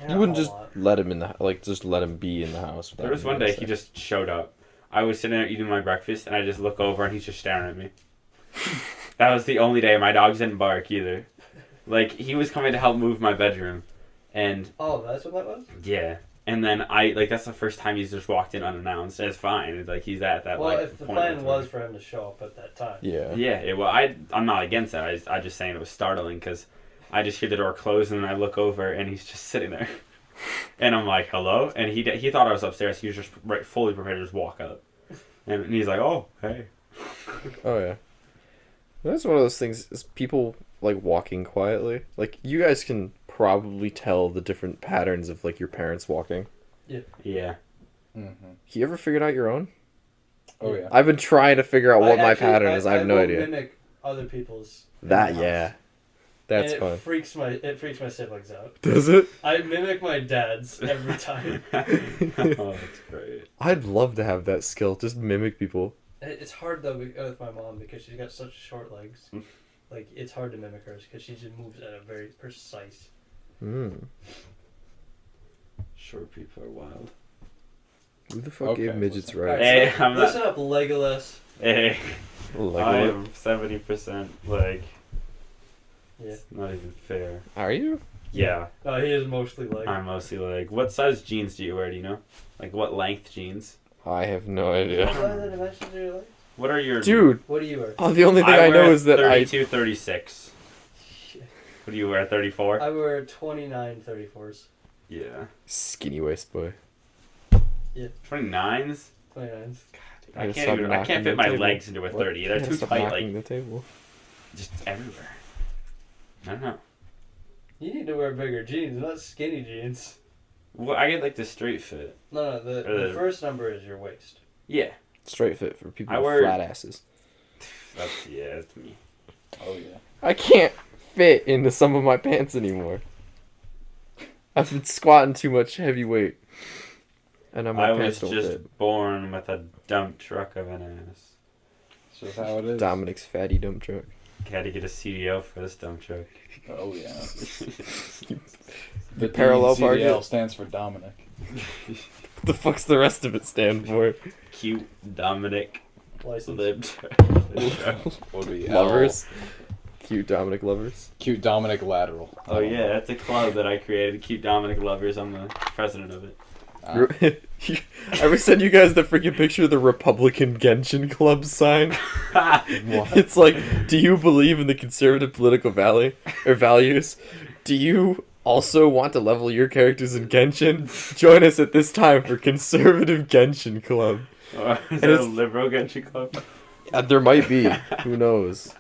And You a wouldn't whole just lot. let him in the just let him be in the house. without There was anyone one day else he there. just showed up. I was sitting there eating my breakfast, and I just look over, and he's just staring at me. That was the only day my dogs didn't bark either. Like he was coming to help move my bedroom, and Oh, that's what that was. yeah. And then that's the first time he's just walked in unannounced. It's fine. It's like he's at that Well, like if the point plan with was me. for him to show up at that time. Yeah. Yeah, well, I'm not against that. I just saying it was startling because I just hear the door close and then I look over and he's just sitting there, and I'm like, hello, and he thought I was upstairs. He was just fully prepared to just walk up, and he's like, oh hey. Oh yeah. That's one of those things. Is people like walking quietly? Like you guys can probably tell the different patterns of like your parents walking. Yeah. Mm-hmm. You ever figured out your own? Oh yeah. I've been trying to figure out what my Actually, pattern is. I have no will idea. Mimic other people's. That in the yeah. house. That's And fun. it freaks my siblings out. Does it? I mimic my dad's every time. Oh, that's great. I'd love to have that skill. Just mimic people. It's hard though with my mom because she's got such short legs. Like it's hard to mimic hers because she just moves at a very precise. Mm. Short people are wild. Who the fuck Okay, gave midgets listen. right? Hey, I'm not. Listen up, Legolas. Hey, I Legolas. am 70% leg. Yeah. It's not even fair. Are you? Yeah, No, he is mostly leg. I'm mostly leg. What size jeans do you wear? Do you know? Like what length jeans? I have no What idea. are the dimensions of your legs? What are your Dude, What do you wear? oh, the only thing I know wear is that 32, 36. Shit. What do you wear? 34? I wear 29 34s. Yeah. Skinny waist boy. 29s? 29s. God I gotta can't stop even, I knocking can't the fit my table. legs into a 30. They're I gotta too stop tight, knocking like the table. just everywhere. I don't know. You need to wear bigger jeans, not skinny jeans. Well, I get like the straight fit. No, the first number is your waist. Yeah, Straight fit for people I with wear- flat asses. that's me. Oh yeah. I can't fit into some of my pants anymore. I've been squatting too much heavy weight. And now my I pants was don't just fit. born with a dump truck of an ass. It's just how it is. Dominic's fatty dump truck. Had to get a CDL for this dump truck. Oh yeah. The parallel CDL parking. stands for Dominic. What the fuck's the rest of it stand for? Cute Dominic License. lib. Would be Lovers. Cute Dominic lovers. Cute Dominic lateral. Oh yeah, that's a club that I created. Cute Dominic lovers. I'm the president of it. I ever send you guys the freaking picture of the Republican Genshin Club sign? It's like, do you believe in the conservative political values? Do you also want to level your characters in Genshin? Join us at this time for Conservative Genshin Club. Is that a liberal Genshin club? There might be. Who knows?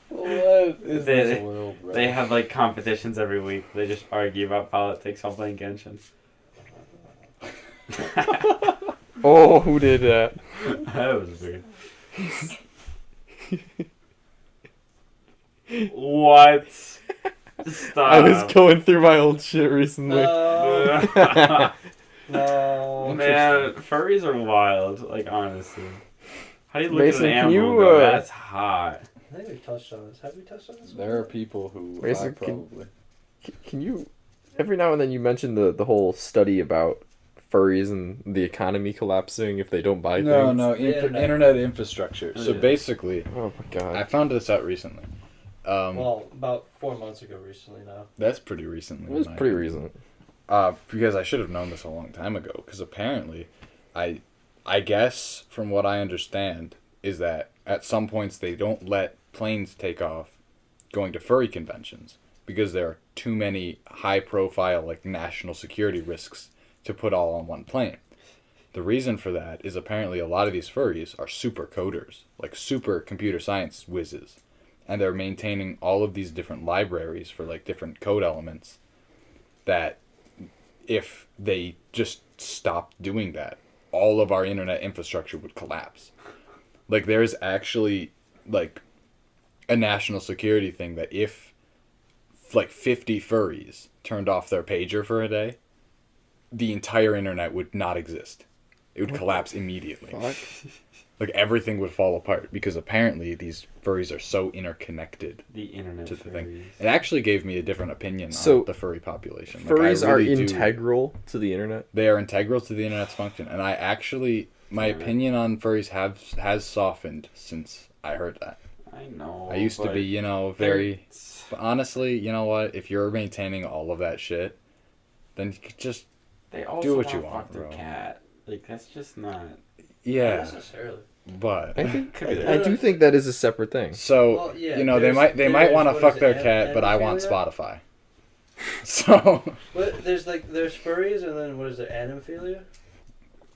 What is They- this world, bro? They have like competitions every week. They just argue about politics while playing Genshin. Oh, who did that? That was weird. What? Stop. I was going through my old shit recently. No. No. Man, furries are wild. Like honestly, how do you look Mason, at an can animal you, and go, "That's hot"? I think we touched on this. Have we touched on this? There are people who Wait, so I can- probably. Can you, every now and then you mention the whole study about furries and the economy collapsing if they don't buy No, things? no, internet infrastructure. Oh, So yeah. basically, Oh my god. I found this out recently. Well, about 4 months ago recently now. That's pretty recently. It was in my pretty opinion. recent. Because I should have known this a long time ago. Because apparently, I guess from what I understand is that at some points they don't let planes take off going to furry conventions because there are too many high-profile like national security risks to put all on one plane. The reason for that is apparently a lot of these furries are super coders, like super computer science whizzes, and they're maintaining all of these different libraries for like different code elements that if they just stopped doing that, all of our internet infrastructure would collapse. Like there's actually like a national security thing that if like 50 furries turned off their pager for a day, the entire internet would not exist. It would collapse immediately. Fuck. Like everything would fall apart because apparently these furries are so interconnected The internet to the furries. thing. It actually gave me a different opinion So, on the furry population. Like, Furries I really are do- integral to the internet. They are integral to the internet's function, and I actually, my Yeah. opinion on furries has softened since I heard that. I know. I used to but be, very. But honestly, you know what? If you're maintaining all of that shit, then you could just They also do what you wanna want, fuck their bro. cat. Like that's just not. Not yeah. necessarily. But I think Could be I do think that is a separate thing. so Well, yeah, they there's- might there's- want to what fuck is their it, cat, but I want anophilia? Spotify. So But there's furries and then what is it? Anophilia?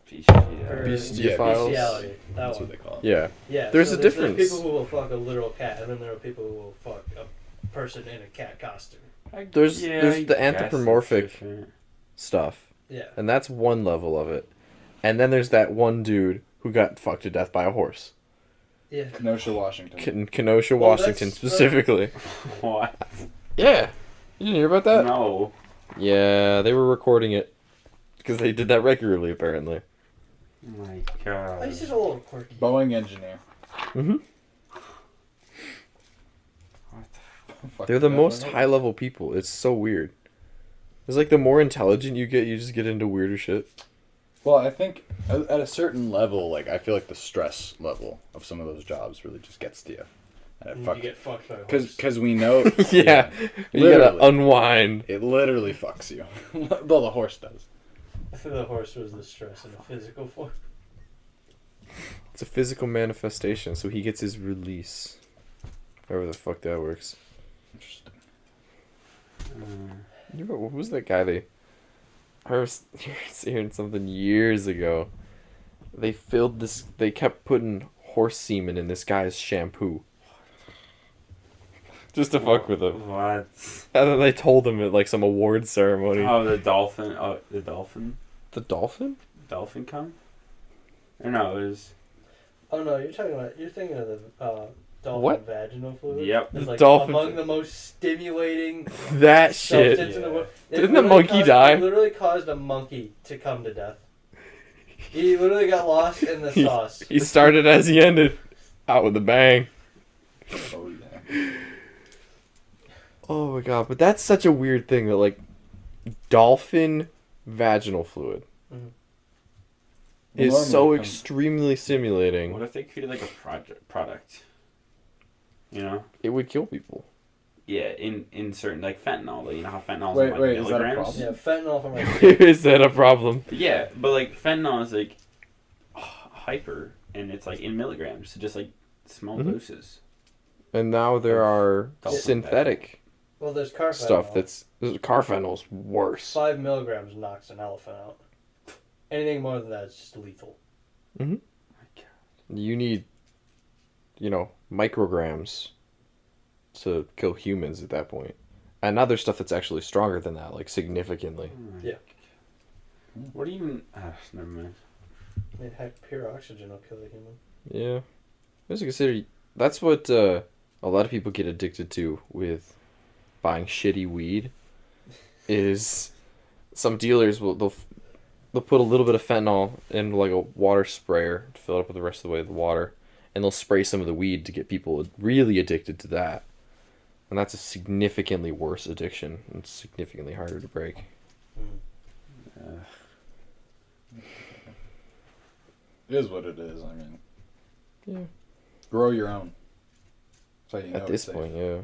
Or Bestiophiles. bestiality. That that's one. what they call it. Yeah. Yeah. There's so a There's difference. people who will fuck a literal cat, and then there are people who will fuck a person in a cat costume. There's I the guess anthropomorphic it's different. stuff, Yeah. and that's one level of it. And then there's that one dude who got fucked to death by a horse. Yeah. Kenosha, Washington. Kenosha, Well, Washington, that's- specifically. What? Yeah. You didn't hear about that? No. Yeah, they were recording it. Because they did that regularly, apparently. Oh my god. He's just a little quirky. Boeing engineer. Mm-hmm. Fuck They're the that most one. high-level people. It's so weird. It's like the more intelligent you get, you just get into weirder shit. Well, I think at a certain level, like I feel like the stress level of some of those jobs really just gets to you. And You get fucked by a horse. because we know Yeah. You gotta literally. unwind. It literally fucks you. Well, the horse does. The horse was the stress in a physical form. It's a physical manifestation, so he gets his release. However the fuck that works. Interesting. You remember, what was that guy I was hearing something years ago. They kept putting horse semen in this guy's shampoo. Just to fuck with him. What? And then they told him at like some award ceremony. Oh, the dolphin. Oh, the dolphin. The dolphin? Dolphin cum? Or no, it was. Oh no, you're thinking of the dolphin What? vaginal fluid. Yep. It's The like dolphin- among the most stimulating That shit. substance in the world. It Didn't the literally monkey die? It literally caused a monkey to come to death. He literally got lost in the sauce. He started as he ended. Out with a bang. Oh yeah. Oh my god, but that's such a weird thing that like dolphin vaginal fluid Mhm. is Well, so normally it comes- extremely stimulating. What if they created like a product? You know? It would kill people. Yeah, in certain like fentanyl. You know how fentanyl is Wait, in, like, wait, is that a milligrams? problem? Yeah, fentanyl from like Is that a problem? Yeah, but like fentanyl is like hyper, and it's like in milligrams, so just like small Mhm. doses. And now there are Dolphin synthetic well, there's carfentanil. stuff that's carfentanyl's worse. 5 milligrams knocks an elephant out. Anything more than that is just lethal. You need, micrograms to kill humans at that point. And now there's stuff that's actually stronger than that, like significantly. Yeah. What do you even? Never mind. I mean, heck, pure oxygen will kill a human. Yeah. As you consider, that's what a lot of people get addicted to with buying shitty weed. Is some dealers they'll put a little bit of fentanyl in like a water sprayer to fill it up with the rest of the way of the water, and they'll spray some of the weed to get people really addicted to that. And that's a significantly worse addiction and significantly harder to break. It is what it is. I mean, Yeah. grow your own. So you know At this it's safe. point, yeah.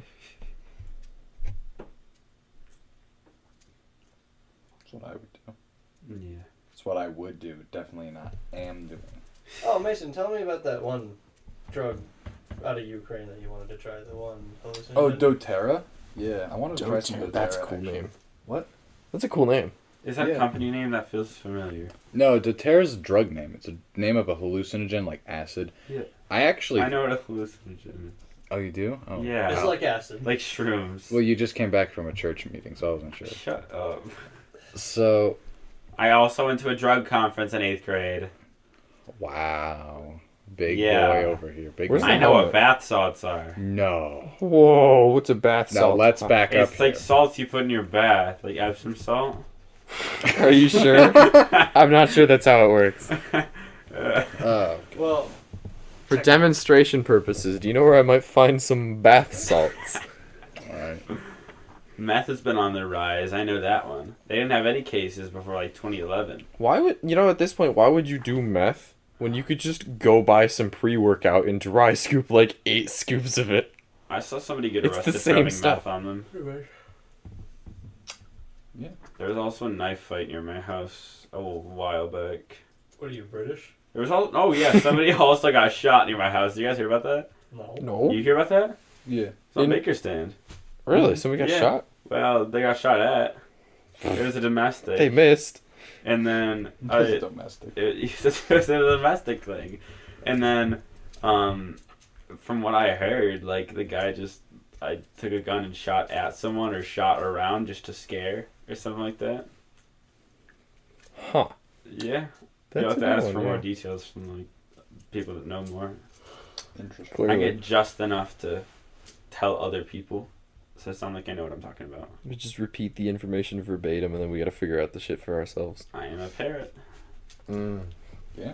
That's what I would do. Yeah. That's what I would do. Definitely not am doing. Oh, Mason, tell me about that one drug out of Ukraine that you wanted to try. The one hallucinogen. Oh, doTERRA? Yeah, I wanted to try some doTERRA. That's a cool actually. name. What? That's a cool name. Is that a Yeah. company name that feels familiar? No, doTERRA's a drug name. It's a name of a hallucinogen like acid. Yeah. I actually. I know what a hallucinogen is. Oh, you do? Oh. Yeah. It's like acid. Like shrooms. Well, you just came back from a church meeting, so I wasn't sure. Shut up. So, I also went to a drug conference in 8th grade. wow. Big Yeah. boy over here. Big Where's boy. I know helmet? what bath salts are. No. Whoa, what's a bath Now salt? let's back up It's like here. salts you put in your bath, like Epsom salt. Are you sure? I'm not sure that's how it works. Oh, Well, For demonstration purposes, do you know where I might find some bath salts? alright. Meth has been on the rise. I know that one. They didn't have any cases before like 2011. Why would at this point? Why would you do meth when you could just go buy some pre-workout and dry scoop like 8 scoops of it? I saw somebody get It's the arrested for same having stuff. meth on them. Yeah. There was also a knife fight near my house a while back. what are you, British? There was somebody also got shot near my house. Did you guys hear about that? No. No. You hear about that? Yeah. It's on In- Bakerstand. Really? Somebody got Yeah. shot? Well, they got shot at. It was a domestic. They missed. And then Just domestic. it was a domestic thing. And then from what I heard, like the guy I took a gun and shot at someone or shot around just to scare or something like that. Huh. Yeah. That's You'll have a to good ask one, for yeah. more details from like people that know more. Interesting. Clearly. I get just enough to tell other people. So it sounds like I know what I'm talking about. We just repeat the information verbatim, and then we gotta figure out the shit for ourselves. I am a parrot. Yeah.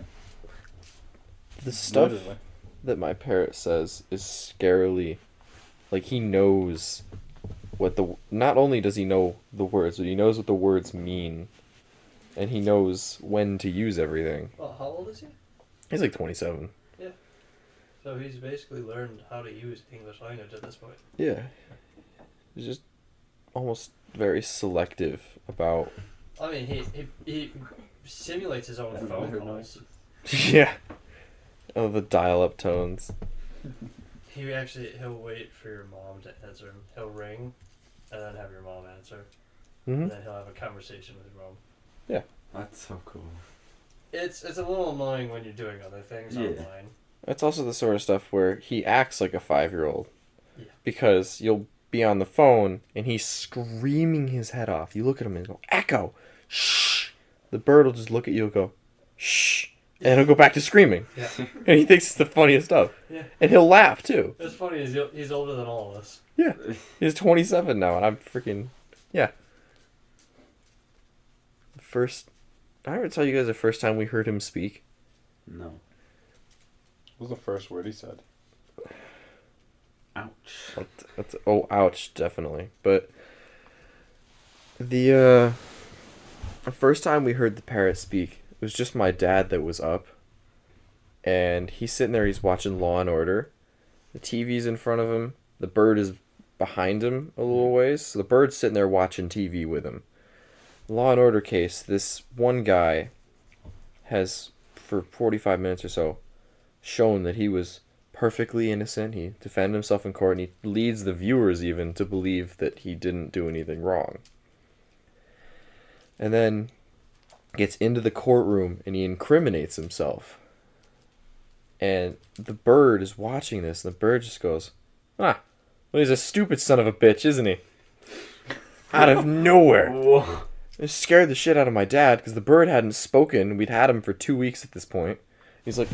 The stuff Literally. that my parrot says is scarily, like he knows what not only does he know the words, but he knows what the words mean, and he knows when to use everything. Well, how old is he? He's like 27. So he's basically learned how to use English language at this point. Yeah. He's just almost very selective about. I mean, he simulates his own phone calls. Yeah. Oh, the dial-up tones. He'll wait for your mom to answer him. He'll ring, and then have your mom answer, Hmm. and then he'll have a conversation with your mom. That's so cool. It's a little annoying when you're doing other things Yeah. online. It's also the sort of stuff where he acts like a 5-year-old. Yeah. Because you'll be on the phone and he's screaming his head off. You look at him and go, Echo! Shh! The bird will just look at you and go, shh! And he'll go back to screaming. Yeah. And he thinks it's the funniest stuff. Yeah. And he'll laugh too. It's funny, he's older than all of us. Yeah. He's 27 now and I'm freaking... Yeah. I ever tell you guys the first time we heard him speak? No. What was the first word he said? Ouch. Oh, ouch, definitely. But the first time we heard the parrot speak, it was just my dad that was up. And he's sitting there, he's watching Law and Order. The TV's in front of him. The bird is behind him a little ways. So the bird's sitting there watching TV with him. Law and Order case, this one guy has, for 45 minutes or so, shown that he was perfectly innocent. He defended himself in court, and he leads the viewers even to believe that he didn't do anything wrong. And then gets into the courtroom, and he incriminates himself. And the bird is watching this, and the bird just goes, well, he's a stupid son of a bitch, isn't he? Out of nowhere. Whoa. It scared the shit out of my dad because the bird hadn't spoken. We'd had him for 2 weeks at this point. He's like,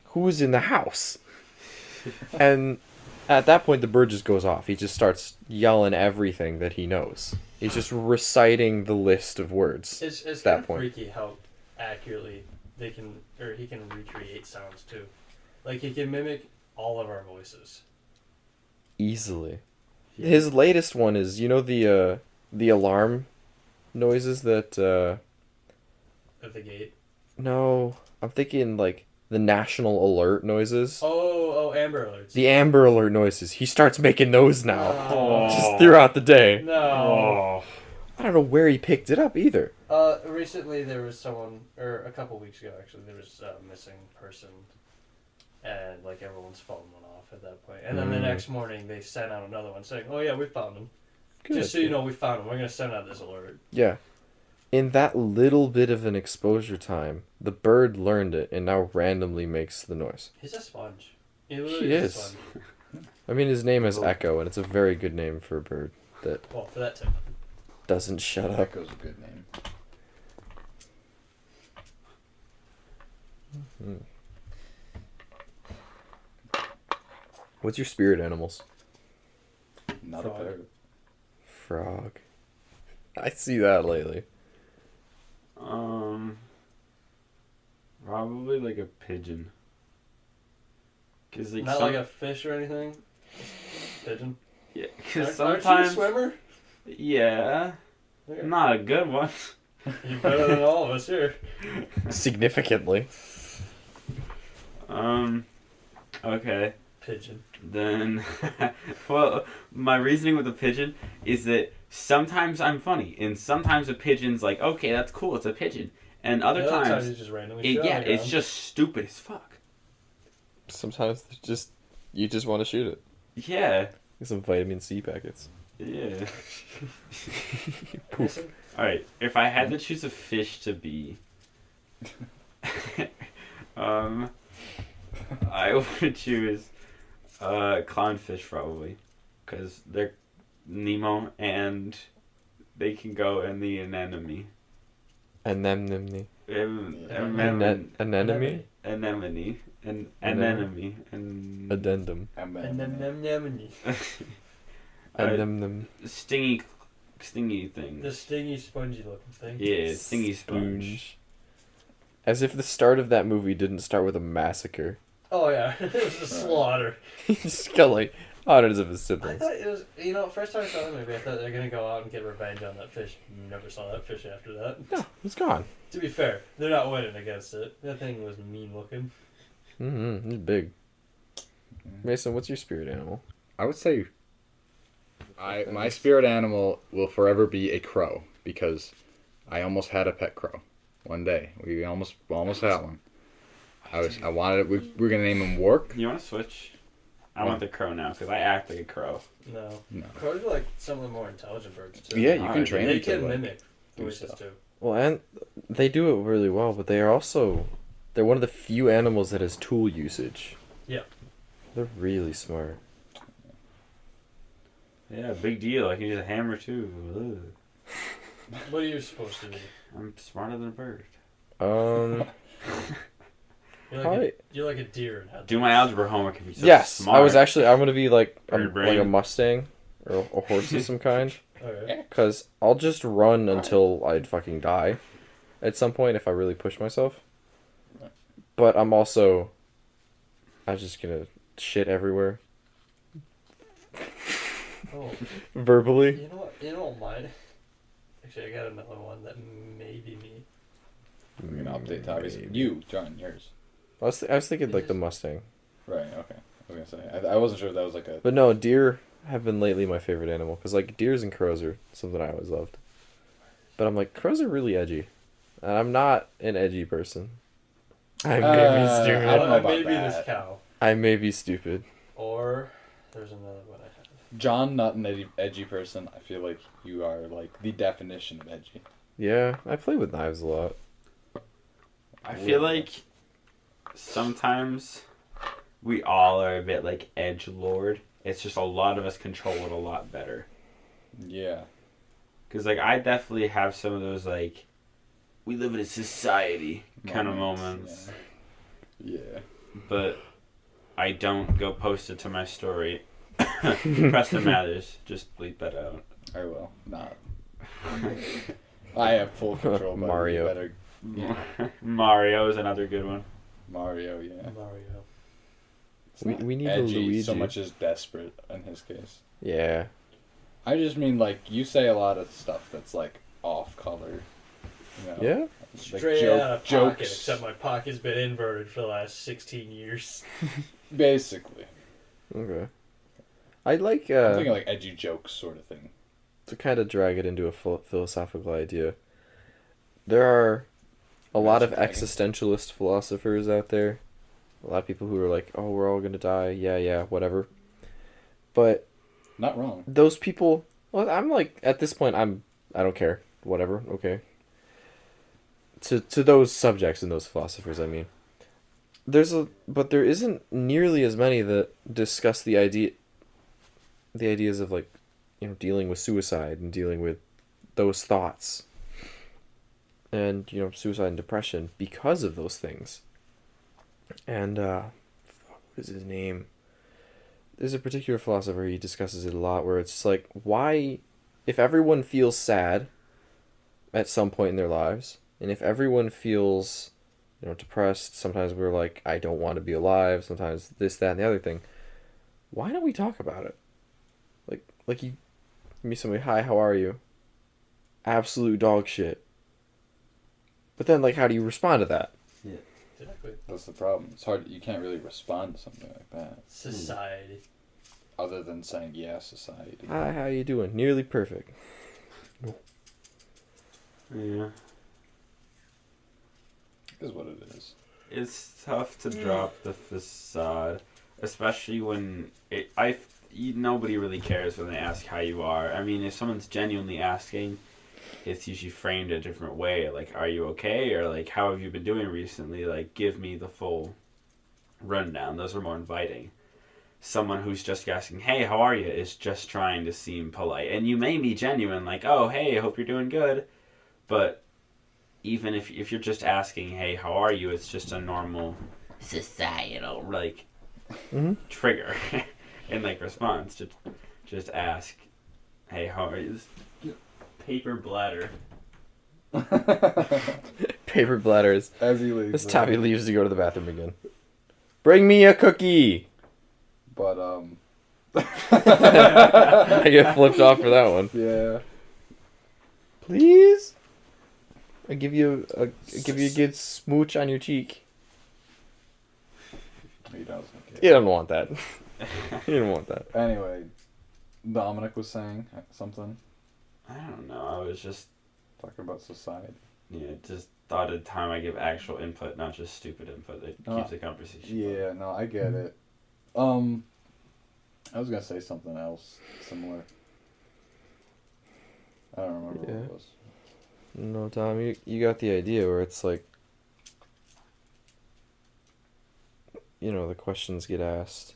who's in the house? And at that point, the bird just goes off. He just starts yelling everything that he knows. He's just reciting the list of words. It's that kind of point. freaky how accurately he can recreate sounds too. Like he can mimic all of our voices. Easily. Yeah. His latest one is, you know, the alarm noises that, At the gate. no, I'm thinking like the national alert noises. Oh, Amber Alerts. The Amber Alert noises. He starts making those now. Oh. Just throughout the day. No. Oh. I don't know where he picked it up either. Recently there was someone, or a couple weeks ago actually, there was a missing person, and like everyone's phone went off at that point. And then the next morning they sent out another one saying, "Oh yeah, we found him. Good. Just so you know, we found him. We're gonna send out this alert." Yeah. In that little bit of an exposure time, the bird learned it and now randomly makes the noise. He's a sponge. He literally a is. sponge. I mean, his name is Echo, and it's a very good name for a bird that Well, for that tip. doesn't shut up. Echo's a good name. What's your spirit animals? Not Frog. a parrot. Frog. I see that lately. Probably like a pigeon. Cause like Not like a fish or anything. Pigeon. yeah, cause Aren't you a sometimes swimmer? yeah, Okay. not a good one. You're better than all of us here. Significantly. Okay. Pigeon. Then, well, my reasoning with a pigeon is that sometimes I'm funny, and sometimes a pigeon's like, okay, that's cool, it's a pigeon, and other The times, you just randomly shit on yeah, the it's ground. just stupid as fuck. Sometimes you just want to shoot it. Yeah, Get some vitamin C packets. yeah. Poof. Listen, All right, if I had to choose a fish to be, I would choose clownfish probably, because they're Nemo and they can go in the anemone. Anemone. Anemone. Anemone? Anemone. Anemone. And Addendum. anemone. Anemone. stingy thing. The stingy, spongy looking thing. Yeah, stingy sponge. As if the start of that movie didn't start with a massacre. Oh yeah, it was a slaughter. He just got like hundreds of his I siblings. thought it was, first time I saw the movie, I thought they were gonna go out and get revenge on that fish. Never saw that fish after that. No, it's gone. To be fair, they're not winning against it. That thing was mean looking. Mm-hmm. It's big. Mason, what's your spirit animal? I would say my spirit animal will forever be a crow because I almost had a pet crow one day. We almost had one. I wanted it. We were gonna name him Work. You want to switch? I want the crow now because I act like a crow. No. No. Crows are like some of the more intelligent birds too. Yeah, you can Alright, train They them to can like, mimic do voices stuff. too. Well, and they do it really well, but they're one of the few animals that has tool usage. Yeah. They're really smart. Yeah, big deal. I can use a hammer too. Ugh. What are you supposed to be? I'm smarter than a bird. You're like a deer. In Do my algebra homework if you're so yes, smart. I'm gonna be like Bird like a brain. Mustang or a horse of some kind. Okay. Because I'll just run until I'd fucking die at some point if I really push myself. But I'm just gonna shit everywhere. Oh, Verbally. you know what? You know what mine? Actually, I got another one that may be me. We're gonna update topics. You, John, yours. I was thinking like the Mustang. Right. Okay. I was gonna say. I wasn't sure if that was like a. But no, deer have been lately my favorite animal. Because like deers and crows are something I always loved. But I'm like, crows are really edgy. And I'm not an edgy person. I may be I stupid. don't know about Maybe that. this cow. I may be stupid. Or there's another one I have. John, not an edgy person. I feel like you are like the definition of edgy. Yeah, I play with knives a lot. I feel like sometimes we all are a bit like edgelord. It's just a lot of us control it a lot better. Yeah. Because like I definitely have some of those like we live in a society kind of moments. Yeah. But I don't go post it to my story. Preston Mathers, just bleep that out. I will not. I have full control. But Mario. You better. Mario is another good one. Mario, yeah. Mario. It's We not need a edgy Luigi. so much as desperate in his case. Yeah. I just mean like you say a lot of stuff that's like off color. You know? Yeah? Like Straight out of pocket, jokes. except my pocket's been inverted for the last 16 years. Basically. Okay. I like I'm thinking like edgy jokes sort of thing. to kind of drag it into a philosophical idea. There are a lot of existentialist philosophers out there. A lot of people who are like, "Oh, we're all gonna die. Yeah, whatever." But Not wrong. those people, well, I'm like at this point, I don't care. Whatever. Okay. To those subjects and those philosophers, I mean, but there isn't nearly as many that discuss the ideas of like, dealing with suicide and dealing with those thoughts. And, suicide and depression because of those things. And, what is his name? There's a particular philosopher, he discusses it a lot, where it's like, why, if everyone feels sad at some point in their lives, and if everyone feels, depressed, sometimes we're like, I don't want to be alive, sometimes this, that, and the other thing, why don't we talk about it? Like you meet somebody, hi, how are you? Absolute dog shit. But then, like, how do you respond to that? Exactly. That's the problem. It's hard. You can't really respond to something like that. Society. Other than saying, yeah, society. Hi, how you doing? Nearly perfect. Yeah. Is what it is. It's tough to drop the facade, especially when nobody really cares when they ask how you are. I mean, if someone's genuinely asking, it's usually framed a different way. Like, are you okay? Or like, how have you been doing recently? Like, give me the full rundown. Those are more inviting. Someone who's just asking, hey, how are you? Is just trying to seem polite. And you may be genuine, like, oh, hey, I hope you're doing good. But even if you're just asking, hey, how are you? It's just a normal societal, like, trigger and, like, response. Just ask, hey, how are you? Paper bladder. Paper bladders. As he leaves. As Taffy leaves to go to the bathroom again. Bring me a cookie! But, I get flipped off for that one. yeah. Please? I give you a good smooch on your cheek. He doesn't care. You don't want that. You don't want that. Anyway, Dominic was saying something. I don't know. I was just, Talking about society. just thought at the time I give actual input, not just stupid input. It keeps the conversation going. Yeah, no, I get it. I was gonna say something else similar. I don't remember what it was. No, Tom, you got the idea where it's like, the questions get asked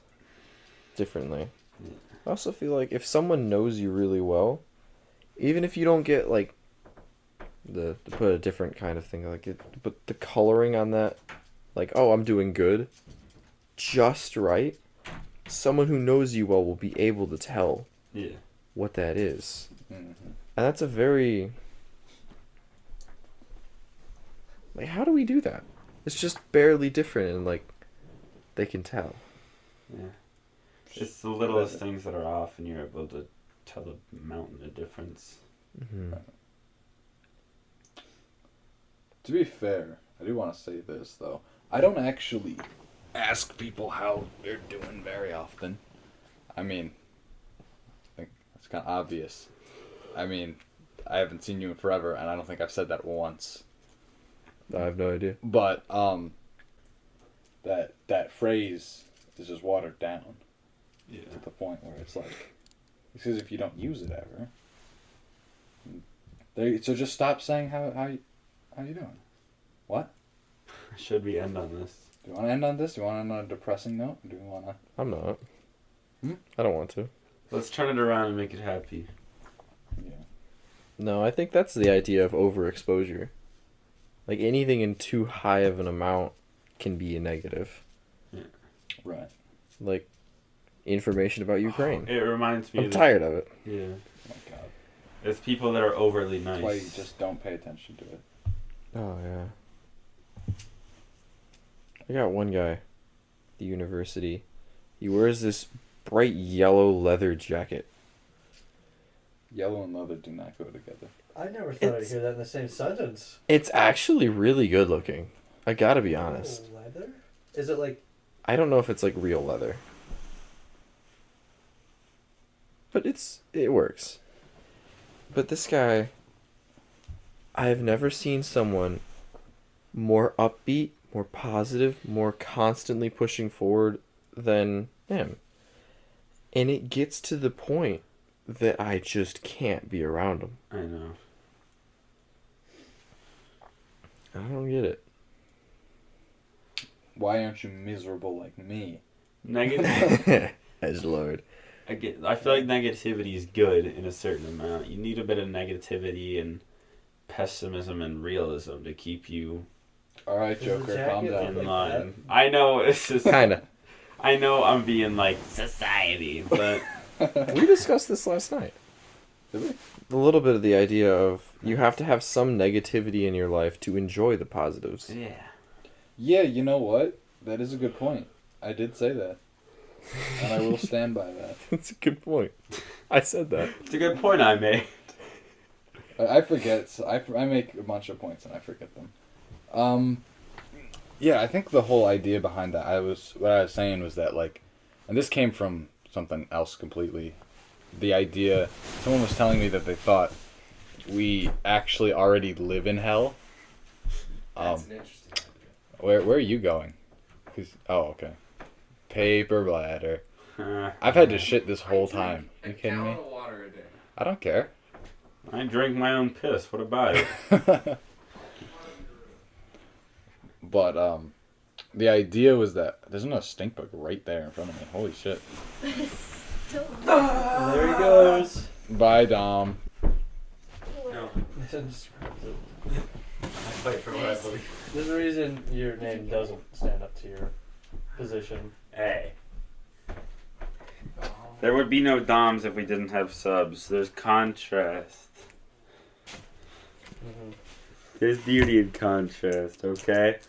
differently. Yeah. I also feel like if someone knows you really well, even if you don't get like to put a different kind of thing like it, but the coloring on that, like, oh, I'm doing good, just right. Someone who knows you well will be able to tell what that is, and that's a very like, how do we do that? It's just barely different, and like they can tell. Yeah. It's the littlest things that are off, and you're able to tell a mountain of difference. Mm-hmm. To be fair, I do want to say this, though. I don't actually ask people how they're doing very often. I mean, I think that's kind of obvious. I mean, I haven't seen you in forever, and I don't think I've said that once. I have no idea. But, that phrase is just watered down. Yeah. To the point where it's like, because if you don't use it ever, so just stop saying how you doing. What? Should we end on this? Do you want to end on this? Do you want to end on a depressing note? Or do you want to? I'm not. I don't want to. Let's turn it around and make it happy. Yeah. No, I think that's the idea of overexposure. Like, anything in too high of an amount can be a negative. Yeah. Right. Like, information about Ukraine. It reminds me. I'm tired of it. Yeah. Oh my God. It's people that are overly nice. That's why you just don't pay attention to it. Oh, yeah. I got one guy, at the university. He wears this bright yellow leather jacket. Yellow and leather do not go together. I never thought I'd hear that in the same sentence. It's actually really good looking. I gotta be honest. Oh, leather? Is it like... I don't know if it's like real leather. But it works. But this guy, I have never seen someone more upbeat, more positive, more constantly pushing forward than him. And it gets to the point that I just can't be around him. I know. I don't get it. Why aren't you miserable like me? Negative. As Lord. I feel like negativity is good in a certain amount. You need a bit of negativity and pessimism and realism to keep you All right, Is the Joker, jacket calm down. in like line. I know it's just Kinda. I know I'm being like society, but We discussed this last night. Did we? A little bit of the idea of you have to have some negativity in your life to enjoy the positives. yeah. Yeah, you know what? That is a good point. I did say that. And I will stand by that. That's a good point. I said that. It's a good point I made. I forget. So I make a bunch of points and I forget them. Yeah, I think the whole idea behind that, what I was saying was that, like, and this came from something else completely. The idea, someone was telling me that they thought we actually already live in hell. That's an interesting idea. Where are you going? Okay. Paper bladder. Uh, I've had to shit this whole time. Are you kidding me? A gallon of water a day. I don't care. I drink my own piss. What about it? But the idea was that there's no stink bug right there in front of me. Holy shit. Still There he goes. Bye, Dom. No. There's I fight for what I believe. a reason your name doesn't stand up to your position. Hey. There would be no DOMs if we didn't have subs. There's contrast. Mm-hmm. There's beauty in contrast, okay?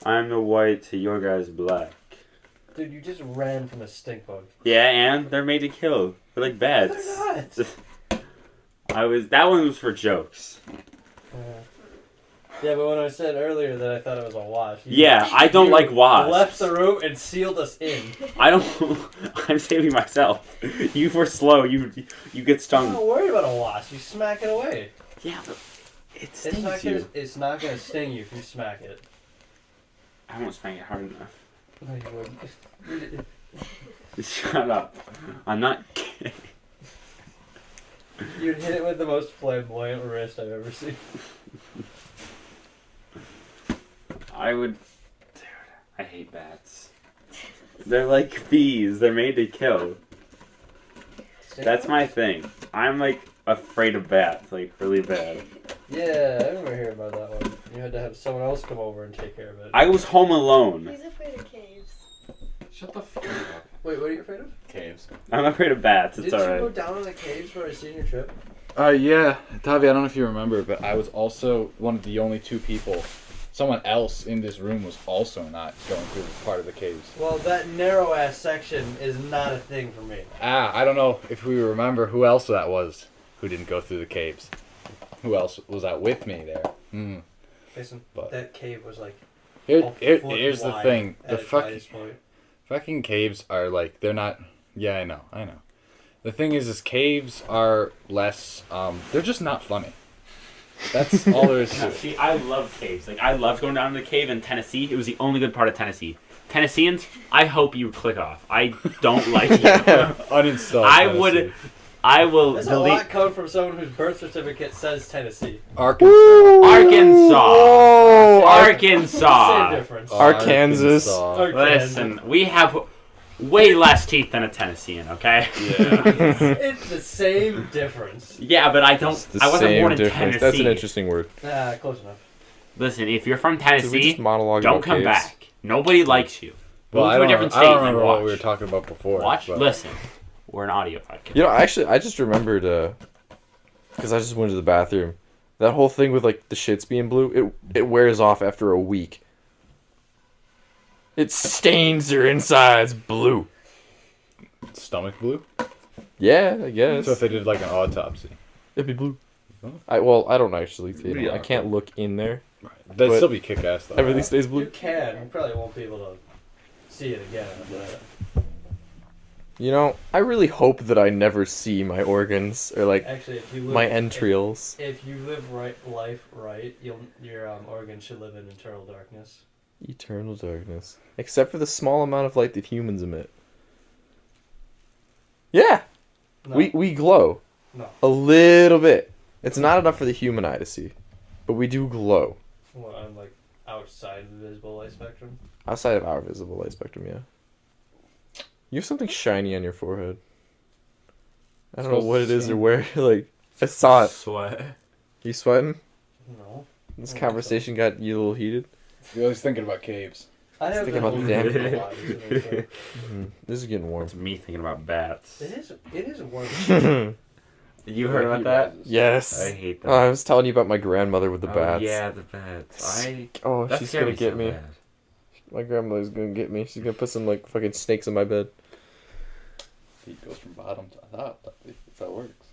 I'm the white to your guy's black. Dude, you just ran from a stink bug. Yeah, and they're made to kill. They're like bats. They're not. That one was for jokes. Yeah, but when I said earlier that I thought it was a wash. Yeah, I don't like wasps. Left the room and sealed us in. I don't. I'm saving myself. You were slow. You get I'm stung. not worried about a wasp. You smack it away. Yeah, but it It's stings not you. gonna. It's not gonna sting you if you smack it. I won't smack it hard enough. No, you wouldn't. Shut up. I'm not kidding. You'd hit it with the most flamboyant wrist I've ever seen. I would. Dude, I hate bats. They're like bees. They're made to kill. That's my thing. I'm like afraid of bats, like really bad. Yeah, I remember hearing about that one. You had to have someone else come over and take care of it. I was home alone. He's afraid of caves. Shut the fuck up. Wait, what are you afraid of? Caves. I'm afraid of bats. It's Did you go alright. down in the caves for a senior trip? Yeah, Tavi, I don't know if you remember, but I was also one of the only two people. Someone else in this room was also not going through part of the caves. Well, that narrow ass section is not a thing for me. I don't know if we remember who else that was who didn't go through the caves. Who else was out with me there? Listen, But- that cave was like Here's the wide thing. at The its highest fucking point. fucking caves are like, they're not. Yeah, I know. The thing is caves are less. They're just not funny. That's all there is to it. See, I love caves. Like, I loved going down to the cave in Tennessee. It was the only good part of Tennessee. Tennesseans, I hope you click off. I don't like you. Uninstall. I will There's a delete lot coming from someone whose birth certificate says Tennessee. Arkansas. Arkansas. Whoa! Arkansas. Same difference. Arkansas. Listen, we have way less teeth than a Tennessean, okay? Yeah. It's the same difference. Yeah, but I don't. It's the I wasn't same born in difference. Tennessee. That's an interesting word. Close enough. Listen, if you're from Did we Tennessee, just monologue don't about come caves? back. Nobody likes you. Well, Move I to a don't, different I state don't and remember watch. what we were talking about before. Watch. but- Listen, we're an audio podcast. You know, actually, I just remembered, because I just went to the bathroom. That whole thing with, like, the shits being blue, it wears off after a week. It stains your insides blue. Stomach blue? Yeah, I guess. So if they did like an autopsy. It'd be blue. Oh. I don't actually, Yeah. I can't look in there. That'd But still be kick-ass though. Everything stays You blue. can. You probably won't be able to see it again. But You know, I really hope that I never see my organs, or, like, actually, if you live, my entrails. If you live life right, your organs should live in eternal darkness. Eternal darkness. Except for the small amount of light that humans emit. Yeah! No, We glow. no. A little bit. It's not enough for the human eye to see. But we do glow. Well, I'm like outside the visible light spectrum. Outside of our visible light spectrum, yeah. You have something shiny on your forehead. I don't know what it is or where. Like, I saw it. Sweat. You sweating? No. This I don't conversation got you a little heated. You're always thinking about caves. I have Think been about the holding damn- it a lot recently, so- This is getting warm. It's me thinking about bats. It is warm. You heard about He that? rises. Yes. I hate that. Oh, I was telling you about my grandmother with the Oh, bats. yeah, the bats. Oh, That she's scared gonna get so me. bad. My grandmother's gonna get me. She's gonna put some, like, fucking snakes in my bed. He goes from bottom to top. That's how it works.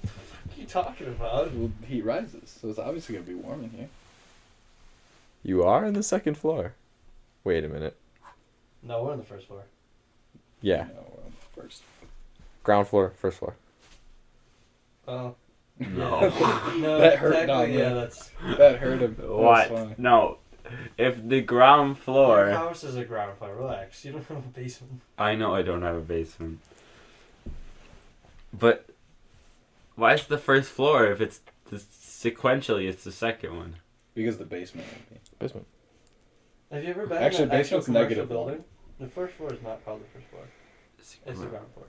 What are you talking about? Well, heat rises, so it's obviously gonna be warm in here. You are on the second floor. Wait a minute. No, we're on the first floor. Yeah. No, first. Ground floor, first floor. Oh. No. No, That hurt technically, down yeah, there. that's. That hurt him. That was funny. What? No. If the ground Your floor. house is a ground floor. Relax. You don't have a basement. I know I don't have a basement. But why is the first floor if it's sequentially it's the second one? Because the basement would be. Basement. Have you ever been Actually, in an actual basement's commercial negative one. building? The first floor is not called the first floor. It's the ground floor.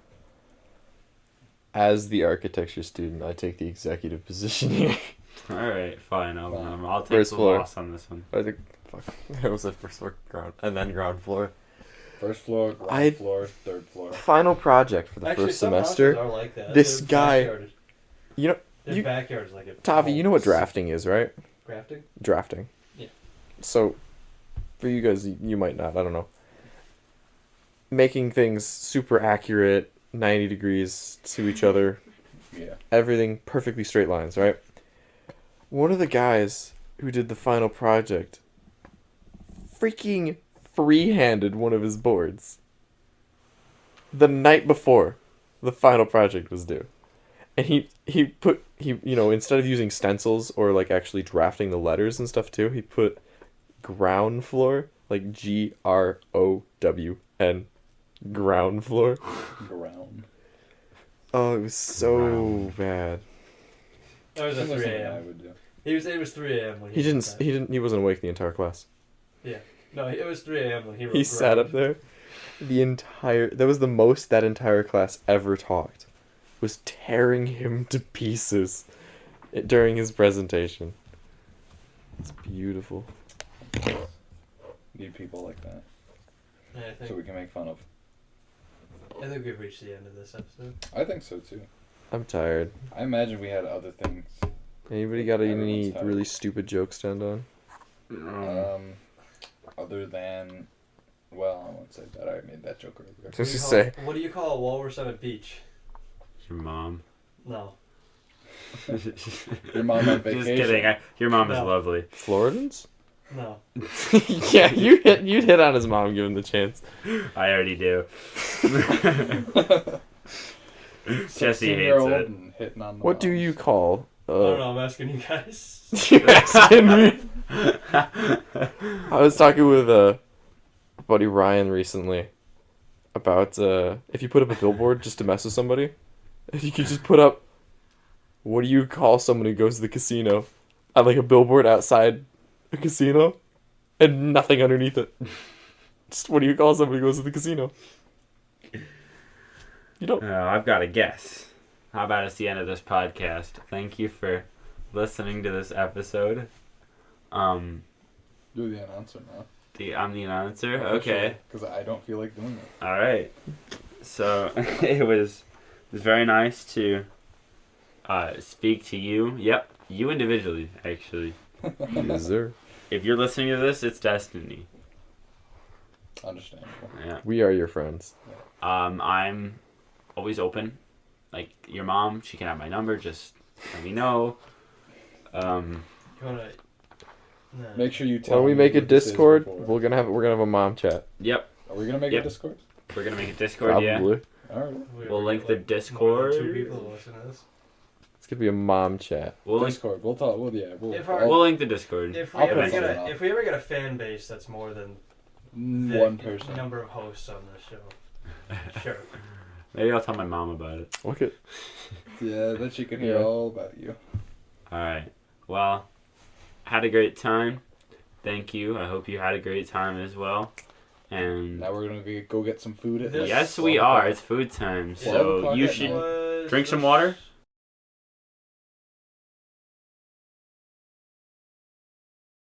As the architecture student, I take the executive position here. Alright, fine. I'll take First the floor. loss on this one. I think, fuck, it was the first floor, ground, and then ground floor. First floor, ground I- floor, third floor. Final project for the Actually, first some semester. houses are like that. This Their guy- backyard- You know, Their you- backyard is like a. Tavi, you know what drafting is, right? Grafting? Drafting. Yeah. So, for you guys, you might not. I don't know. Making things super accurate, 90 degrees to each other. Yeah. Everything perfectly straight lines, right? One of the guys who did the final project freaking free-handed one of his boards the night before the final project was due. And he instead of using stencils or like actually drafting the letters and stuff too, he put ground floor, like GROWN, ground floor. Ground. Oh, it was so bad. That was at Similar 3 to something I a.m. would do. It was 3 a.m. when He did didn't. that. He wasn't awake the entire class. No, it was 3 a.m. when he wrote He sat grind. up there. That was the most that entire class ever talked. Was tearing him to pieces during his presentation. It's beautiful. Need people like that, And I so think we can make fun of. we've reached the end of this episode. I think so too. I'm tired. I imagine we had other things. Anybody got any Everyone's tired. really stupid jokes to end on? Other than, well, I won't say that. I made that joke earlier. What did you say? What do you call a walrus on a beach? Your mom. No. Your mom on vacation. Just kidding. Your mom is No. lovely. Floridans? No. Yeah, you'd hit on his mom given the chance. I already do. Jesse hates 16-year-old it. and hitting on the What do moms. you call? I don't know. I'm asking you guys. You're asking me. I was talking with buddy Ryan recently about if you put up a billboard just to mess with somebody, if you could just put up, what do you call someone who goes to the casino, at like a billboard outside a casino, and nothing underneath it. Just what do you call somebody who goes to the casino? You don't. I've got a guess. How about it's the end of this podcast? Thank you for listening to this episode. You're the announcer now. I'm the announcer. Okay. Because I don't feel like doing it. All right. So it was very nice to speak to you. Yep, you individually, actually. Yes, sir. If you're listening to this, it's destiny. Understandable. Yeah. We are your friends. I'm always open. Like your mom, she can have my number. Just let me know. You wanna? No. Make sure you tell When we me make a what this is Discord, before. we're gonna have a mom chat. Yep, Are we gonna make Yep. a Discord? we're gonna make a Discord. Probably. Yeah. Alright. We'll link the More Discord. than 2 people to listen to this. It's gonna be a mom chat. We'll link. Discord. We'll talk. Well, yeah. If our- We'll link the Discord. If we, I'll ever put get something a, up. if we ever get a fan base that's more than the one person. number of hosts on this show, sure. Maybe I'll tell my mom about it. Look at. Yeah, then she can hear Yeah. all about you. All right. Well, had a great time. Thank you. I hope you had a great time as well. And Now we're gonna go get some food at. This- yes, we 12 are. o'clock. It's food time. 12 So o'clock you at should night. Was drink some this- water.